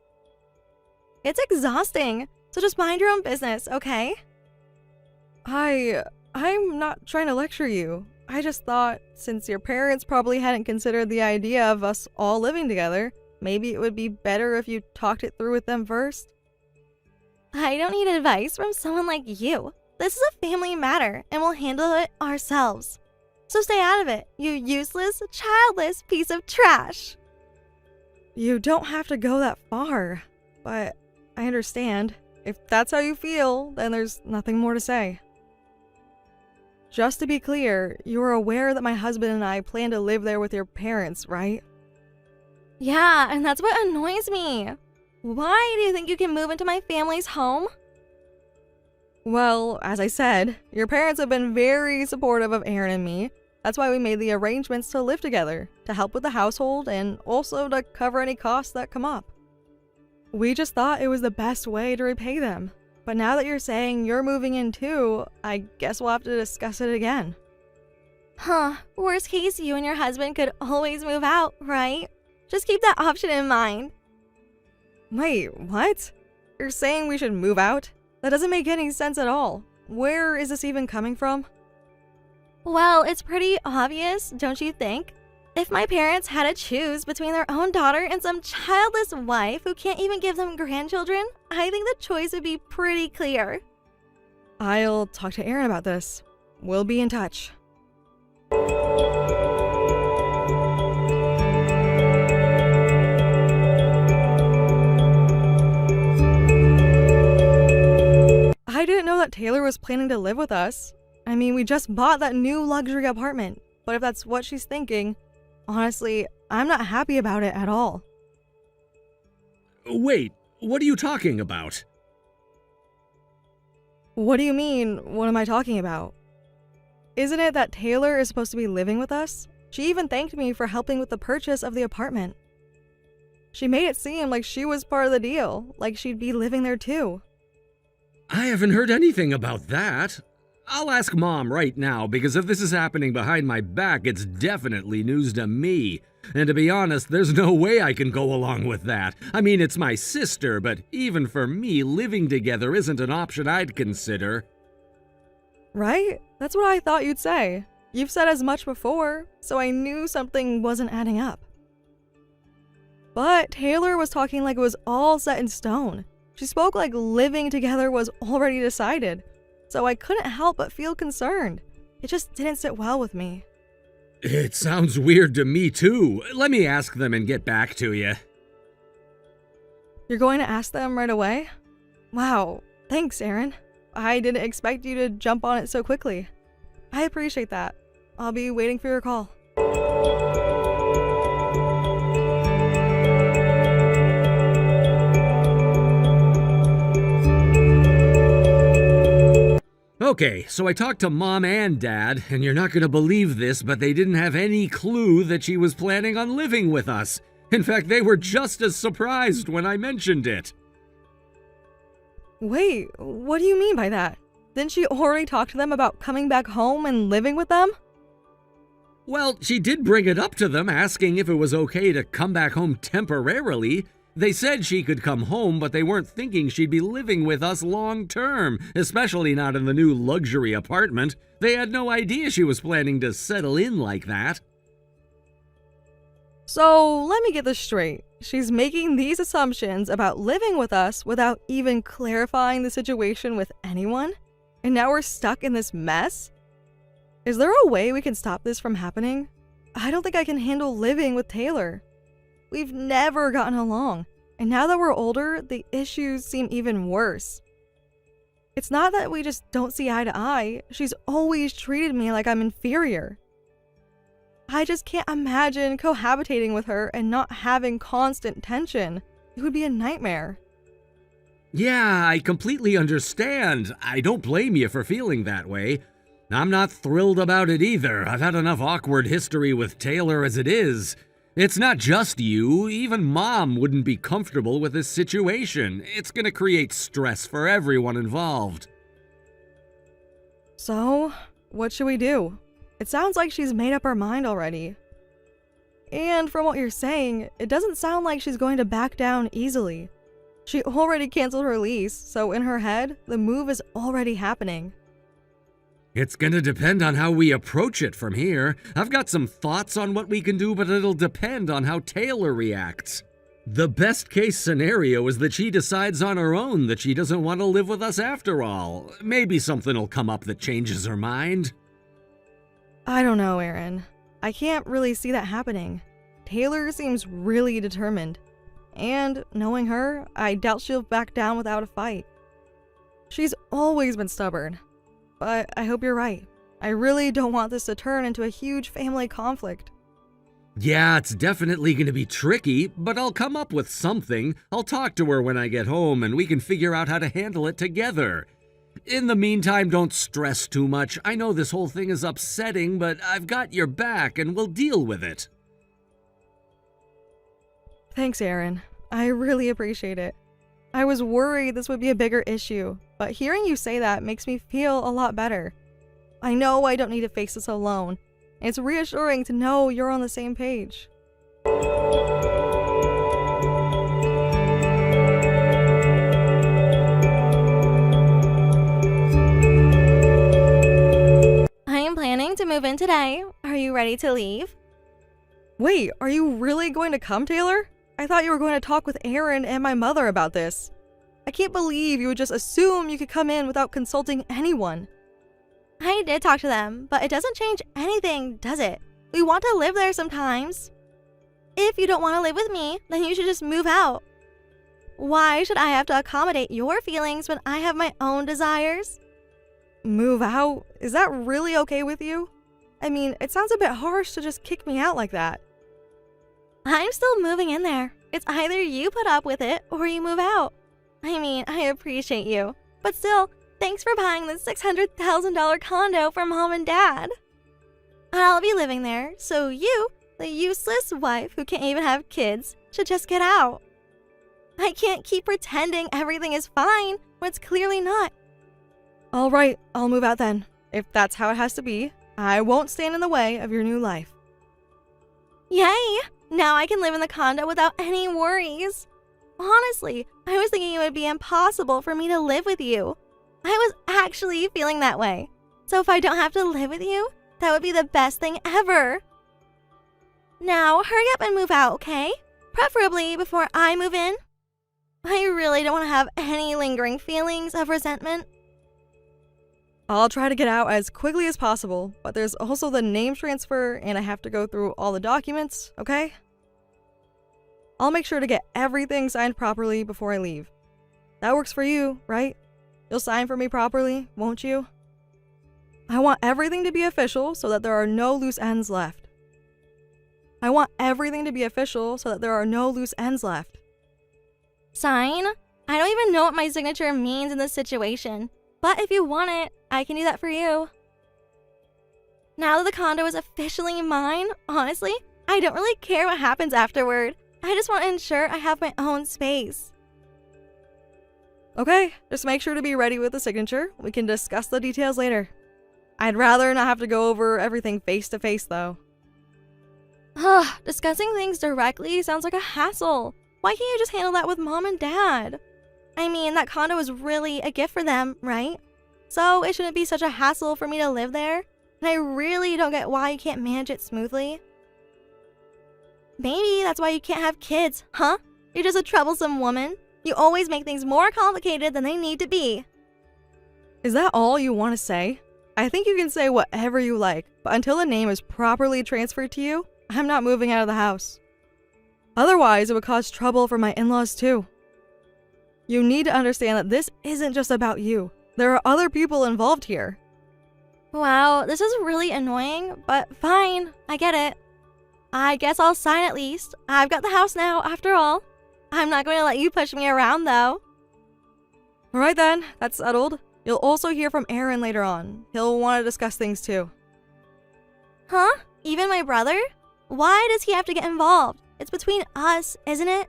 It's exhausting, so just mind your own business, okay? I'm not trying to lecture you. I just thought, since your parents probably hadn't considered the idea of us all living together, maybe it would be better if you talked it through with them first. I don't need advice from someone like you. This is a family matter, and we'll handle it ourselves. So stay out of it, you useless, childless piece of trash. You don't have to go that far, but I understand. If that's how you feel, then there's nothing more to say. Just to be clear, you're aware that my husband and I plan to live there with your parents, right? Yeah, and that's what annoys me. Why do you think you can move into my family's home? Well, as I said, your parents have been very supportive of Aaron and me. That's why we made the arrangements to live together, to help with the household, and also to cover any costs that come up. We just thought it was the best way to repay them. But now that you're saying you're moving in too, I guess we'll have to discuss it again. Huh, worst case, you and your husband could always move out, right? Just keep that option in mind. Wait, what? You're saying we should move out? That doesn't make any sense at all. Where is this even coming from? Well, it's pretty obvious, don't you think? If my parents had to choose between their own daughter and some childless wife who can't even give them grandchildren, I think the choice would be pretty clear. I'll talk to Aaron about this. We'll be in touch. I didn't know that Taylor was planning to live with us. I mean, we just bought that new luxury apartment, but if that's what she's thinking, honestly, I'm not happy about it at all. Wait, what are you talking about? What do you mean, what am I talking about? Isn't it that Taylor is supposed to be living with us? She even thanked me for helping with the purchase of the apartment. She made it seem like she was part of the deal, like she'd be living there too. I haven't heard anything about that. I'll ask Mom right now, because if this is happening behind my back, it's definitely news to me. And to be honest, there's no way I can go along with that. I mean, it's my sister, but even for me, living together isn't an option I'd consider. Right? That's what I thought you'd say. You've said as much before, so I knew something wasn't adding up. But Taylor was talking like it was all set in stone. She spoke like living together was already decided. So I couldn't help but feel concerned. It just didn't sit well with me. It sounds weird to me too. Let me ask them and get back to you. You're going to ask them right away? Wow, thanks, Aaron. I didn't expect you to jump on it so quickly. I appreciate that. I'll be waiting for your call. Okay, so I talked to Mom and Dad, and you're not gonna believe this, but they didn't have any clue that she was planning on living with us. In fact, they were just as surprised when I mentioned it. Wait, what do you mean by that? Didn't she already talk to them about coming back home and living with them? Well, she did bring it up to them, asking if it was okay to come back home temporarily. They said she could come home, but they weren't thinking she'd be living with us long term, especially not in the new luxury apartment. They had no idea she was planning to settle in like that. So, let me get this straight. She's making these assumptions about living with us without even clarifying the situation with anyone? And now we're stuck in this mess? Is there a way we can stop this from happening? I don't think I can handle living with Taylor. We've never gotten along, and now that we're older, the issues seem even worse. It's not that we just don't see eye to eye. She's always treated me like I'm inferior. I just can't imagine cohabitating with her and not having constant tension. It would be a nightmare. Yeah, I completely understand. I don't blame you for feeling that way. I'm not thrilled about it either. I've had enough awkward history with Taylor as it is. It's not just you. Even Mom wouldn't be comfortable with this situation. It's gonna create stress for everyone involved. So, what should we do? It sounds like she's made up her mind already. And from what you're saying, it doesn't sound like she's going to back down easily. She already canceled her lease, so in her head, the move is already happening. It's gonna depend on how we approach it from here. I've got some thoughts on what we can do, but it'll depend on how Taylor reacts. The best case scenario is that she decides on her own that she doesn't want to live with us after all. Maybe something will come up that changes her mind. I don't know, Aaron. I can't really see that happening. Taylor seems really determined. And knowing her, I doubt she'll back down without a fight. She's always been stubborn. But I hope you're right. I really don't want this to turn into a huge family conflict. Yeah, it's definitely going to be tricky, but I'll come up with something. I'll talk to her when I get home and we can figure out how to handle it together. In the meantime, don't stress too much. I know this whole thing is upsetting, but I've got your back and we'll deal with it. Thanks, Aaron. I really appreciate it. I was worried this would be a bigger issue, but hearing you say that makes me feel a lot better. I know I don't need to face this alone. It's reassuring to know you're on the same page. I am planning to move in today. Are you ready to leave? Wait, are you really going to come, Taylor? I thought you were going to talk with Aaron and my mother about this. I can't believe you would just assume you could come in without consulting anyone. I did talk to them, but it doesn't change anything, does it? We want to live there sometimes. If you don't want to live with me, then you should just move out. Why should I have to accommodate your feelings when I have my own desires? Move out? Is that really okay with you? I mean, it sounds a bit harsh to just kick me out like that. I'm still moving in there. It's either you put up with it or you move out. I mean, I appreciate you, but still, thanks for buying this $600,000 condo for Mom and Dad. I'll be living there, so you, the useless wife who can't even have kids, should just get out. I can't keep pretending everything is fine when it's clearly not. All right, I'll move out then. If that's how it has to be, I won't stand in the way of your new life. Yay! Now I can live in the condo without any worries. Honestly, I was thinking it would be impossible for me to live with you. I was actually feeling that way. So if I don't have to live with you, that would be the best thing ever. Now, hurry up and move out, okay? Preferably before I move in. I really don't want to have any lingering feelings of resentment. I'll try to get out as quickly as possible, but there's also the name transfer and I have to go through all the documents, okay? I'll make sure to get everything signed properly before I leave. That works for you, right? You'll sign for me properly, won't you? I want everything to be official so that there are no loose ends left. I want everything to be official so that there are no loose ends left. Sign? I don't even know what my signature means in this situation. But if you want it, I can do that for you. Now that the condo is officially mine, honestly, I don't really care what happens afterward. I just want to ensure I have my own space. Okay, just make sure to be ready with the signature. We can discuss the details later. I'd rather not have to go over everything face to face though. Ugh, discussing things directly sounds like a hassle. Why can't you just handle that with Mom and Dad? I mean, that condo is really a gift for them, right? So it shouldn't be such a hassle for me to live there. And I really don't get why you can't manage it smoothly. Maybe that's why you can't have kids, huh? You're just a troublesome woman. You always make things more complicated than they need to be. Is that all you want to say? I think you can say whatever you like, but until the name is properly transferred to you, I'm not moving out of the house. Otherwise, it would cause trouble for my in-laws too. You need to understand that this isn't just about you. There are other people involved here. Wow, this is really annoying, but fine, I get it. I guess I'll sign at least. I've got the house now, after all. I'm not going to let you push me around, though. Alright then, that's settled. You'll also hear from Aaron later on. He'll want to discuss things too. Huh? Even my brother? Why does he have to get involved? It's between us, isn't it?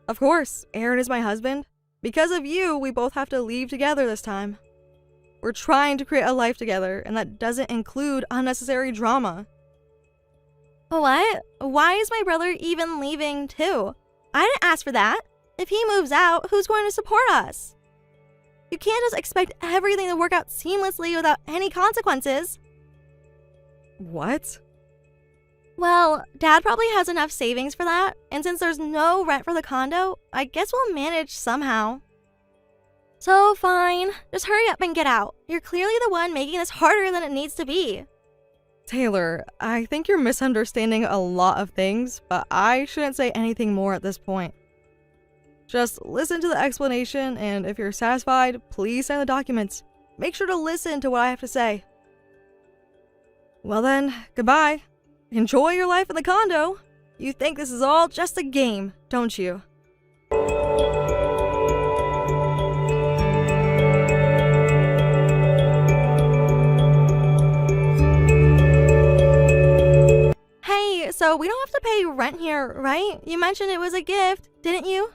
Of course, Aaron is my husband. Because of you, we both have to leave together this time. We're trying to create a life together, and that doesn't include unnecessary drama. What? Why is my brother even leaving too? I didn't ask for that. If he moves out, who's going to support us? You can't just expect everything to work out seamlessly without any consequences. What? Well, Dad probably has enough savings for that, and since there's no rent for the condo, I guess we'll manage somehow. So fine, just hurry up and get out. You're clearly the one making this harder than it needs to be. Taylor, I think you're misunderstanding a lot of things, but I shouldn't say anything more at this point. Just listen to the explanation, and if you're satisfied, please sign the documents. Make sure to listen to what I have to say. Well then, goodbye. Enjoy your life in the condo. You think this is all just a game, don't you? Hey, so we don't have to pay rent here, right? You mentioned it was a gift, didn't you?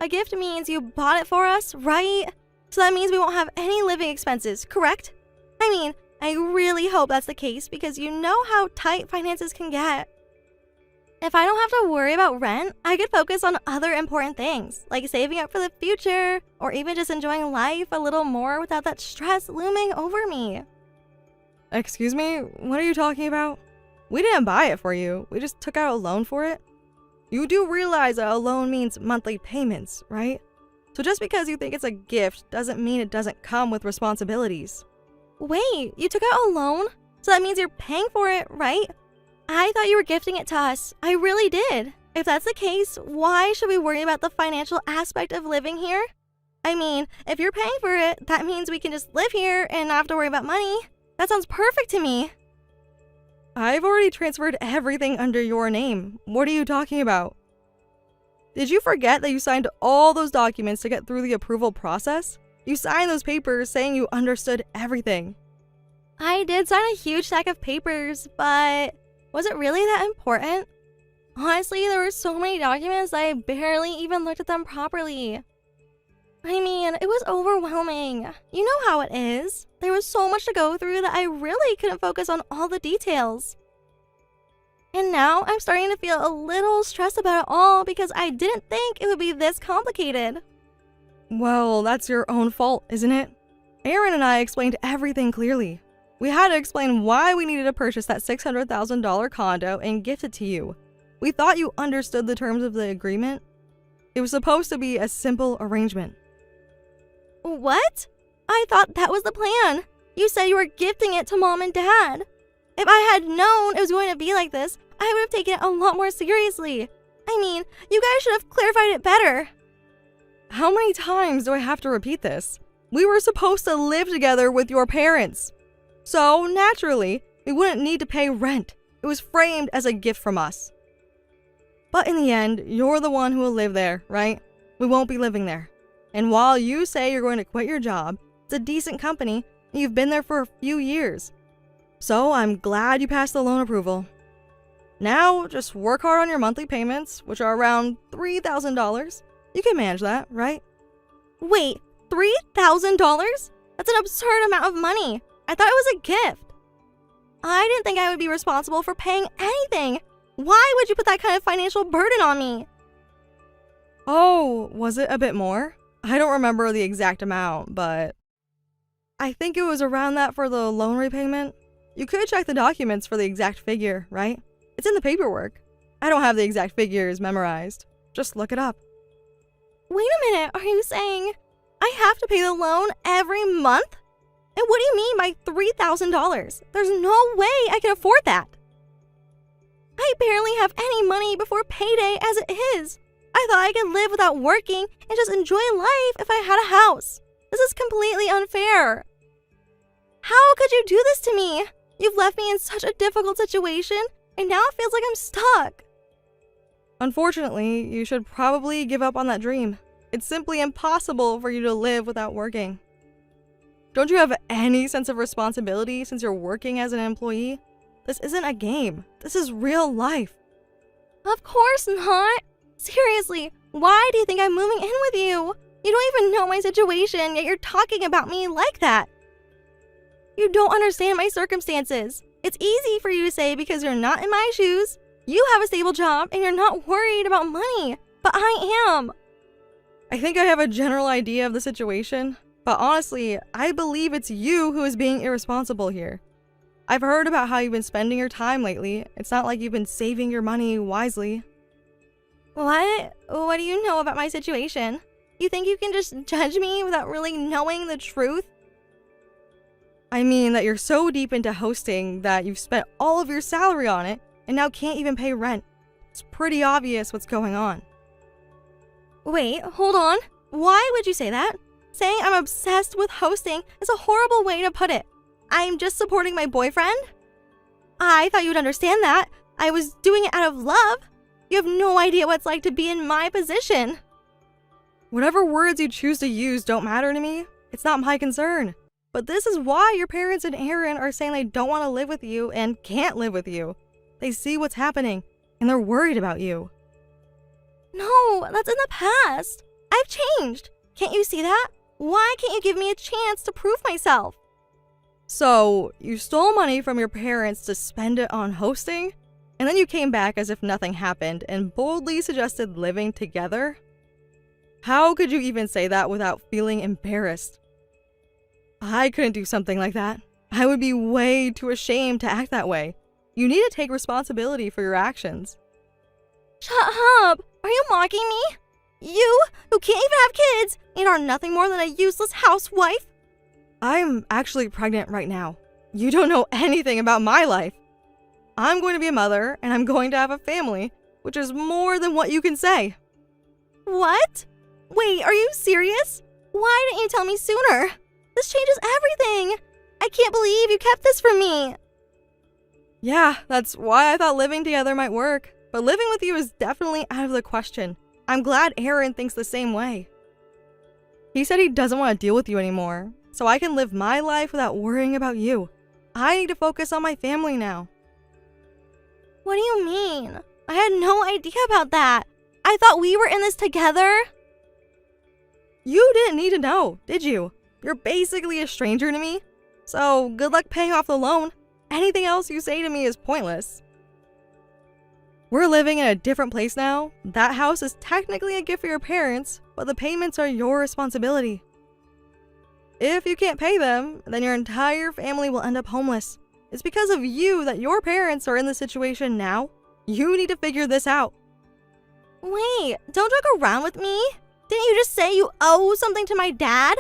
A gift means you bought it for us, right? So that means we won't have any living expenses, correct? I mean, I really hope that's the case because you know how tight finances can get. If I don't have to worry about rent, I could focus on other important things, like saving up for the future, or even just enjoying life a little more without that stress looming over me. Excuse me? What are you talking about? We didn't buy it for you. We just took out a loan for it. You do realize that a loan means monthly payments, right? So just because you think it's a gift doesn't mean it doesn't come with responsibilities. Wait, you took out a loan? So that means you're paying for it, right? I thought you were gifting it to us. I really did. If that's the case, why should we worry about the financial aspect of living here? I mean, if you're paying for it, that means we can just live here and not have to worry about money. That sounds perfect to me. I've already transferred everything under your name. What are you talking about? Did you forget that you signed all those documents to get through the approval process? You signed those papers saying you understood everything. I did sign a huge stack of papers, but was it really that important? Honestly, there were so many documents that I barely even looked at them properly. I mean, it was overwhelming. You know how it is. There was so much to go through that I really couldn't focus on all the details. And now I'm starting to feel a little stressed about it all because I didn't think it would be this complicated. Well, that's your own fault, isn't it? Aaron and I explained everything clearly. We had to explain why we needed to purchase that $600,000 condo and gift it to you. We thought you understood the terms of the agreement. It was supposed to be a simple arrangement. What? I thought that was the plan. You said you were gifting it to Mom and Dad. If I had known it was going to be like this, I would have taken it a lot more seriously. I mean, you guys should have clarified it better. How many times do I have to repeat this? We were supposed to live together with your parents. So, naturally, we wouldn't need to pay rent. It was framed as a gift from us. But in the end, you're the one who will live there, right? We won't be living there. And while you say you're going to quit your job, it's a decent company, and you've been there for a few years. So I'm glad you passed the loan approval. Now, just work hard on your monthly payments, which are around $3,000. You can manage that, right? Wait, $3,000? That's an absurd amount of money. I thought it was a gift. I didn't think I would be responsible for paying anything. Why would you put that kind of financial burden on me? Oh, was it a bit more? I don't remember the exact amount, but I think it was around that for the loan repayment. You could check the documents for the exact figure, right? It's in the paperwork. I don't have the exact figures memorized. Just look it up. Wait a minute, are you saying I have to pay the loan every month? And what do you mean by $3,000? There's no way I can afford that. I barely have any money before payday as it is. I thought I could live without working and just enjoy life if I had a house. This is completely unfair. How could you do this to me? You've left me in such a difficult situation, and now it feels like I'm stuck. Unfortunately, you should probably give up on that dream. It's simply impossible for you to live without working. Don't you have any sense of responsibility since you're working as an employee? This isn't a game. This is real life. Of course not. Seriously, why do you think I'm moving in with you? You don't even know my situation, yet you're talking about me like that. You don't understand my circumstances. It's easy for you to say because you're not in my shoes. You have a stable job and you're not worried about money, but I am. I think I have a general idea of the situation, but honestly, I believe it's you who is being irresponsible here. I've heard about how you've been spending your time lately. It's not like you've been saving your money wisely. What? What do you know about my situation? You think you can just judge me without really knowing the truth? I mean that you're so deep into hosting that you've spent all of your salary on it and now can't even pay rent. It's pretty obvious what's going on. Wait, hold on. Why would you say that? Saying I'm obsessed with hosting is a horrible way to put it. I'm just supporting my boyfriend? I thought you'd understand that. I was doing it out of love. You have no idea what it's like to be in my position. Whatever words you choose to use don't matter to me. It's not my concern. But this is why your parents and Aaron are saying they don't want to live with you and can't live with you. They see what's happening, and they're worried about you. No, that's in the past. I've changed. Can't you see that? Why can't you give me a chance to prove myself? So, you stole money from your parents to spend it on hosting? And then you came back as if nothing happened and boldly suggested living together? How could you even say that without feeling embarrassed? I couldn't do something like that. I would be way too ashamed to act that way. You need to take responsibility for your actions. Shut up! Are you mocking me? You, who can't even have kids and are nothing more than a useless housewife? I'm actually pregnant right now. You don't know anything about my life. I'm going to be a mother, and I'm going to have a family, which is more than what you can say. What? Wait, are you serious? Why didn't you tell me sooner? This changes everything. I can't believe you kept this from me. Yeah, that's why I thought living together might work. But living with you is definitely out of the question. I'm glad Aaron thinks the same way. He said he doesn't want to deal with you anymore, so I can live my life without worrying about you. I need to focus on my family now. What do you mean? I had no idea about that. I thought we were in this together. You didn't need to know, did you? You're basically a stranger to me. So good luck paying off the loan. Anything else you say to me is pointless. We're living in a different place now. That house is technically a gift for your parents, but the payments are your responsibility. If you can't pay them, then your entire family will end up homeless. It's because of you that your parents are in the situation now. You need to figure this out. Wait, don't joke around with me. Didn't you just say you owe something to my dad?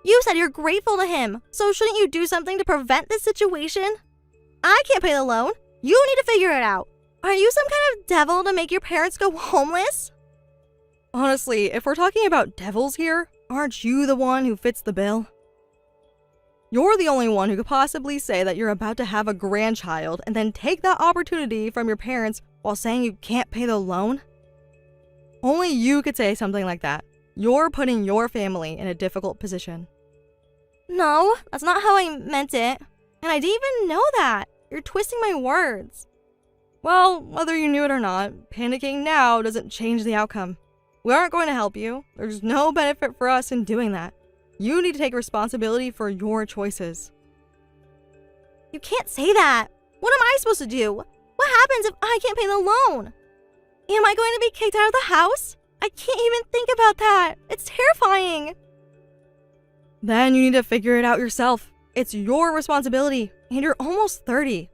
You said you're grateful to him, so shouldn't you do something to prevent this situation? I can't pay the loan. You need to figure it out. Are you some kind of devil to make your parents go homeless? Honestly, if we're talking about devils here, aren't you the one who fits the bill? You're the only one who could possibly say that you're about to have a grandchild and then take that opportunity from your parents while saying you can't pay the loan? Only you could say something like that. You're putting your family in a difficult position. No, that's not how I meant it. And I didn't even know that. You're twisting my words. Well, whether you knew it or not, panicking now doesn't change the outcome. We aren't going to help you. There's no benefit for us in doing that. You need to take responsibility for your choices. You can't say that. What am I supposed to do? What happens if I can't pay the loan? Am I going to be kicked out of the house? I can't even think about that. It's terrifying. Then you need to figure it out yourself. It's your responsibility, and you're almost 30.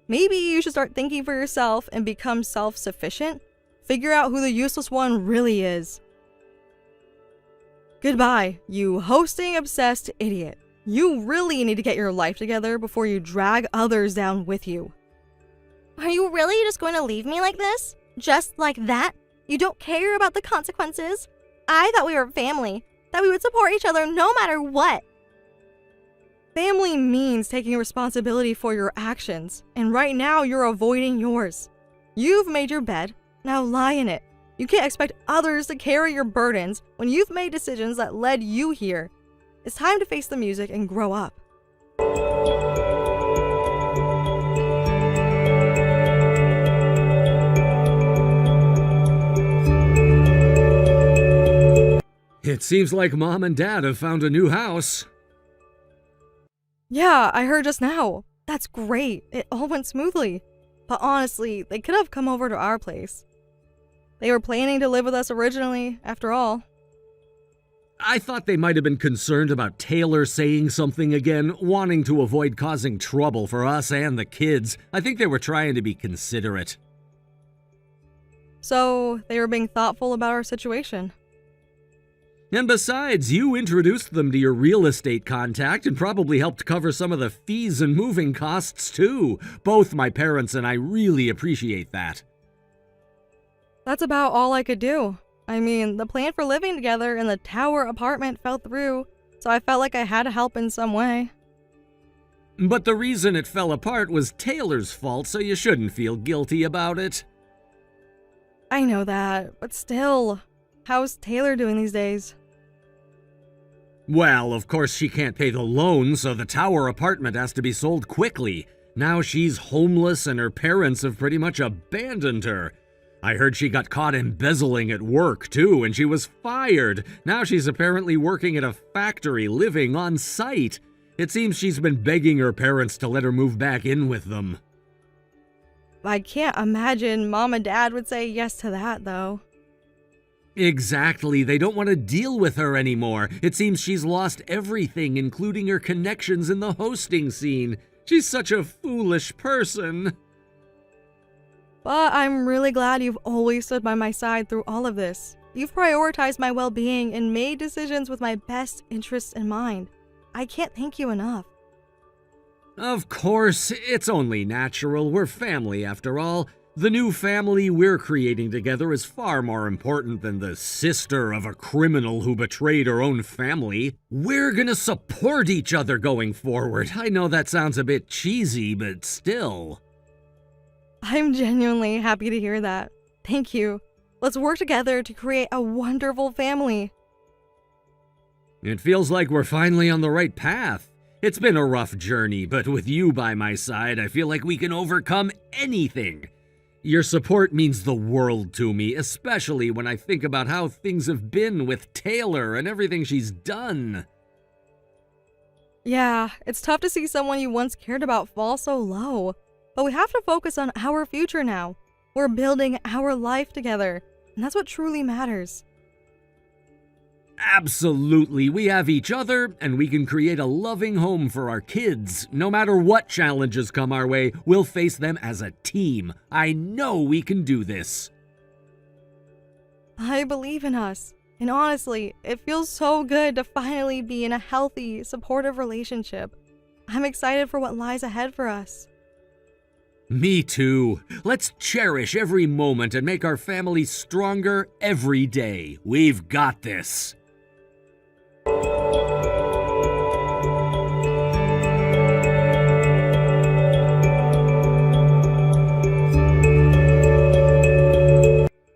Maybe you should start thinking for yourself and become self-sufficient. Figure out who the useless one really is. Goodbye, you hosting-obsessed idiot. You really need to get your life together before you drag others down with you. Are you really just going to leave me like this? Just like that? You don't care about the consequences? I thought we were family. that we would support each other no matter what. Family means taking responsibility for your actions, and right now you're avoiding yours. You've made your bed, now lie in it. You can't expect others to carry your burdens when you've made decisions that led you here. It's time to face the music and grow up. It seems like Mom and Dad have found a new house. Yeah, I heard just now. That's great. It all went smoothly. But honestly, they could have come over to our place. They were planning to live with us originally, after all. I thought they might have been concerned about Taylor saying something again, wanting to avoid causing trouble for us and the kids. I think they were trying to be considerate. So, they were being thoughtful about our situation. And besides, you introduced them to your real estate contact and probably helped cover some of the fees and moving costs too. Both my parents and I really appreciate that. That's about all I could do. I mean, the plan for living together in the tower apartment fell through, so I felt like I had to help in some way. But the reason it fell apart was Taylor's fault, so you shouldn't feel guilty about it. I know that, but still, how's Taylor doing these days? Well, of course she can't pay the loan, so the tower apartment has to be sold quickly. Now she's homeless and her parents have pretty much abandoned her. I heard she got caught embezzling at work too, and she was fired. Now she's apparently working at a factory, living on site. It seems she's been begging her parents to let her move back in with them. I can't imagine Mom and Dad would say yes to that, though. Exactly, they don't want to deal with her anymore. It seems she's lost everything, including her connections in the hosting scene. She's such a foolish person. But I'm really glad you've always stood by my side through all of this. You've prioritized my well-being and made decisions with my best interests in mind. I can't thank you enough. Of course, it's only natural. We're family after all. The new family we're creating together is far more important than the sister of a criminal who betrayed her own family. We're gonna support each other going forward. I know that sounds a bit cheesy, but still. I'm genuinely happy to hear that. Thank you. Let's work together to create a wonderful family. It feels like we're finally on the right path. It's been a rough journey, but with you by my side, I feel like we can overcome anything. Your support means the world to me, especially when I think about how things have been with Taylor and everything she's done. Yeah, it's tough to see someone you once cared about fall so low. But we have to focus on our future now. We're building our life together, and that's what truly matters. Absolutely, we have each other, and we can create a loving home for our kids. No matter what challenges come our way, we'll face them as a team. I know we can do this. I believe in us. And honestly, it feels so good to finally be in a healthy, supportive relationship. I'm excited for what lies ahead for us. Me too. Let's cherish every moment and make our family stronger every day. We've got this.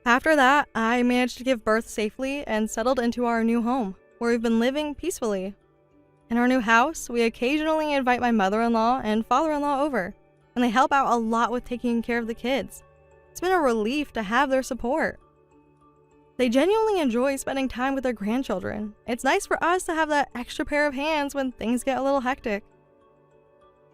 After that, I managed to give birth safely and settled into our new home, where we've been living peacefully. In our new house, we occasionally invite my mother-in-law and father-in-law over, and they help out a lot with taking care of the kids. It's been a relief to have their support. They genuinely enjoy spending time with their grandchildren. It's nice for us to have that extra pair of hands when things get a little hectic.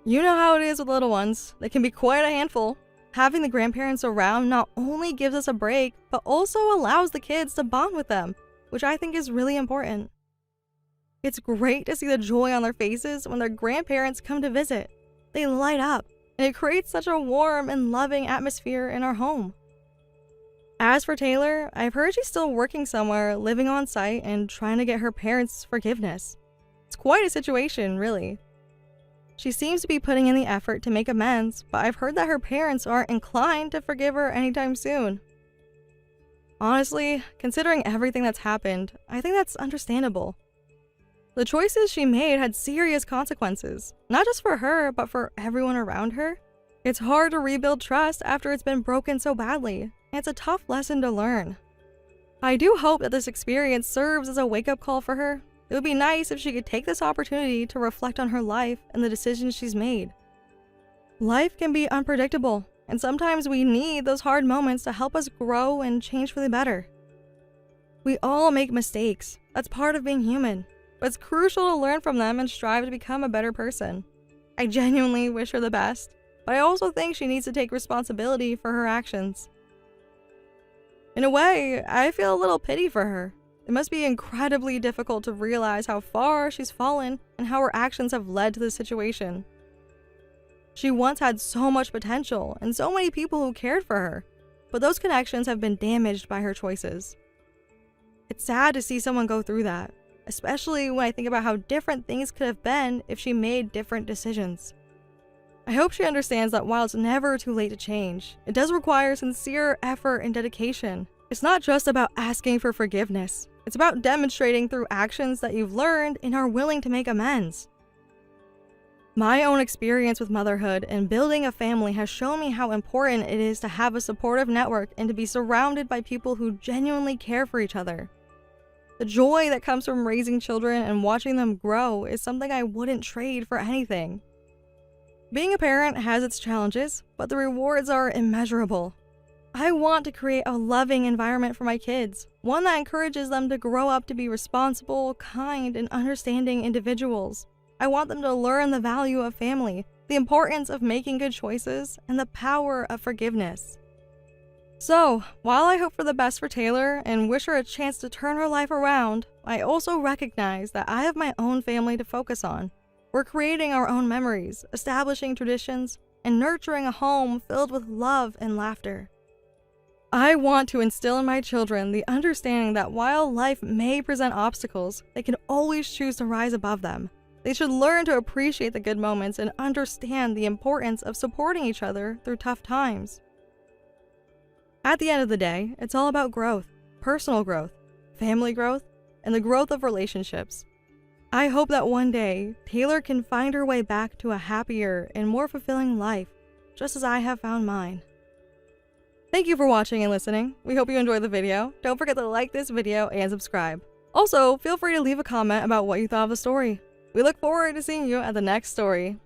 You know how it is with little ones. They can be quite a handful. Having the grandparents around not only gives us a break, but also allows the kids to bond with them, which I think is really important. It's great to see the joy on their faces when their grandparents come to visit. They light up, and it creates such a warm and loving atmosphere in our home. As for Taylor, I've heard she's still working somewhere, living on site, and trying to get her parents' forgiveness. It's quite a situation, really. She seems to be putting in the effort to make amends, but I've heard that her parents aren't inclined to forgive her anytime soon. Honestly, considering everything that's happened, I think that's understandable. The choices she made had serious consequences, not just for her, but for everyone around her. It's hard to rebuild trust after it's been broken so badly, and it's a tough lesson to learn. I do hope that this experience serves as a wake-up call for her. It would be nice if she could take this opportunity to reflect on her life and the decisions she's made. Life can be unpredictable, and sometimes we need those hard moments to help us grow and change for the better. We all make mistakes. That's part of being human. But it's crucial to learn from them and strive to become a better person. I genuinely wish her the best, but I also think she needs to take responsibility for her actions. In a way, I feel a little pity for her. It must be incredibly difficult to realize how far she's fallen and how her actions have led to this situation. She once had so much potential and so many people who cared for her, but those connections have been damaged by her choices. It's sad to see someone go through that, especially when I think about how different things could have been if she made different decisions. I hope she understands that while it's never too late to change, it does require sincere effort and dedication. It's not just about asking for forgiveness. It's about demonstrating through actions that you've learned and are willing to make amends. My own experience with motherhood and building a family has shown me how important it is to have a supportive network and to be surrounded by people who genuinely care for each other. The joy that comes from raising children and watching them grow is something I wouldn't trade for anything. Being a parent has its challenges, but the rewards are immeasurable. I want to create a loving environment for my kids, one that encourages them to grow up to be responsible, kind, and understanding individuals. I want them to learn the value of family, the importance of making good choices, and the power of forgiveness. So, while I hope for the best for Taylor and wish her a chance to turn her life around, I also recognize that I have my own family to focus on. We're creating our own memories, establishing traditions, and nurturing a home filled with love and laughter. I want to instill in my children the understanding that while life may present obstacles, they can always choose to rise above them. They should learn to appreciate the good moments and understand the importance of supporting each other through tough times. At the end of the day, it's all about growth, personal growth, family growth, and the growth of relationships. I hope that one day, Taylor can find her way back to a happier and more fulfilling life, just as I have found mine. Thank you for watching and listening. We hope you enjoyed the video. Don't forget to like this video and subscribe. Also, feel free to leave a comment about what you thought of the story. We look forward to seeing you at the next story.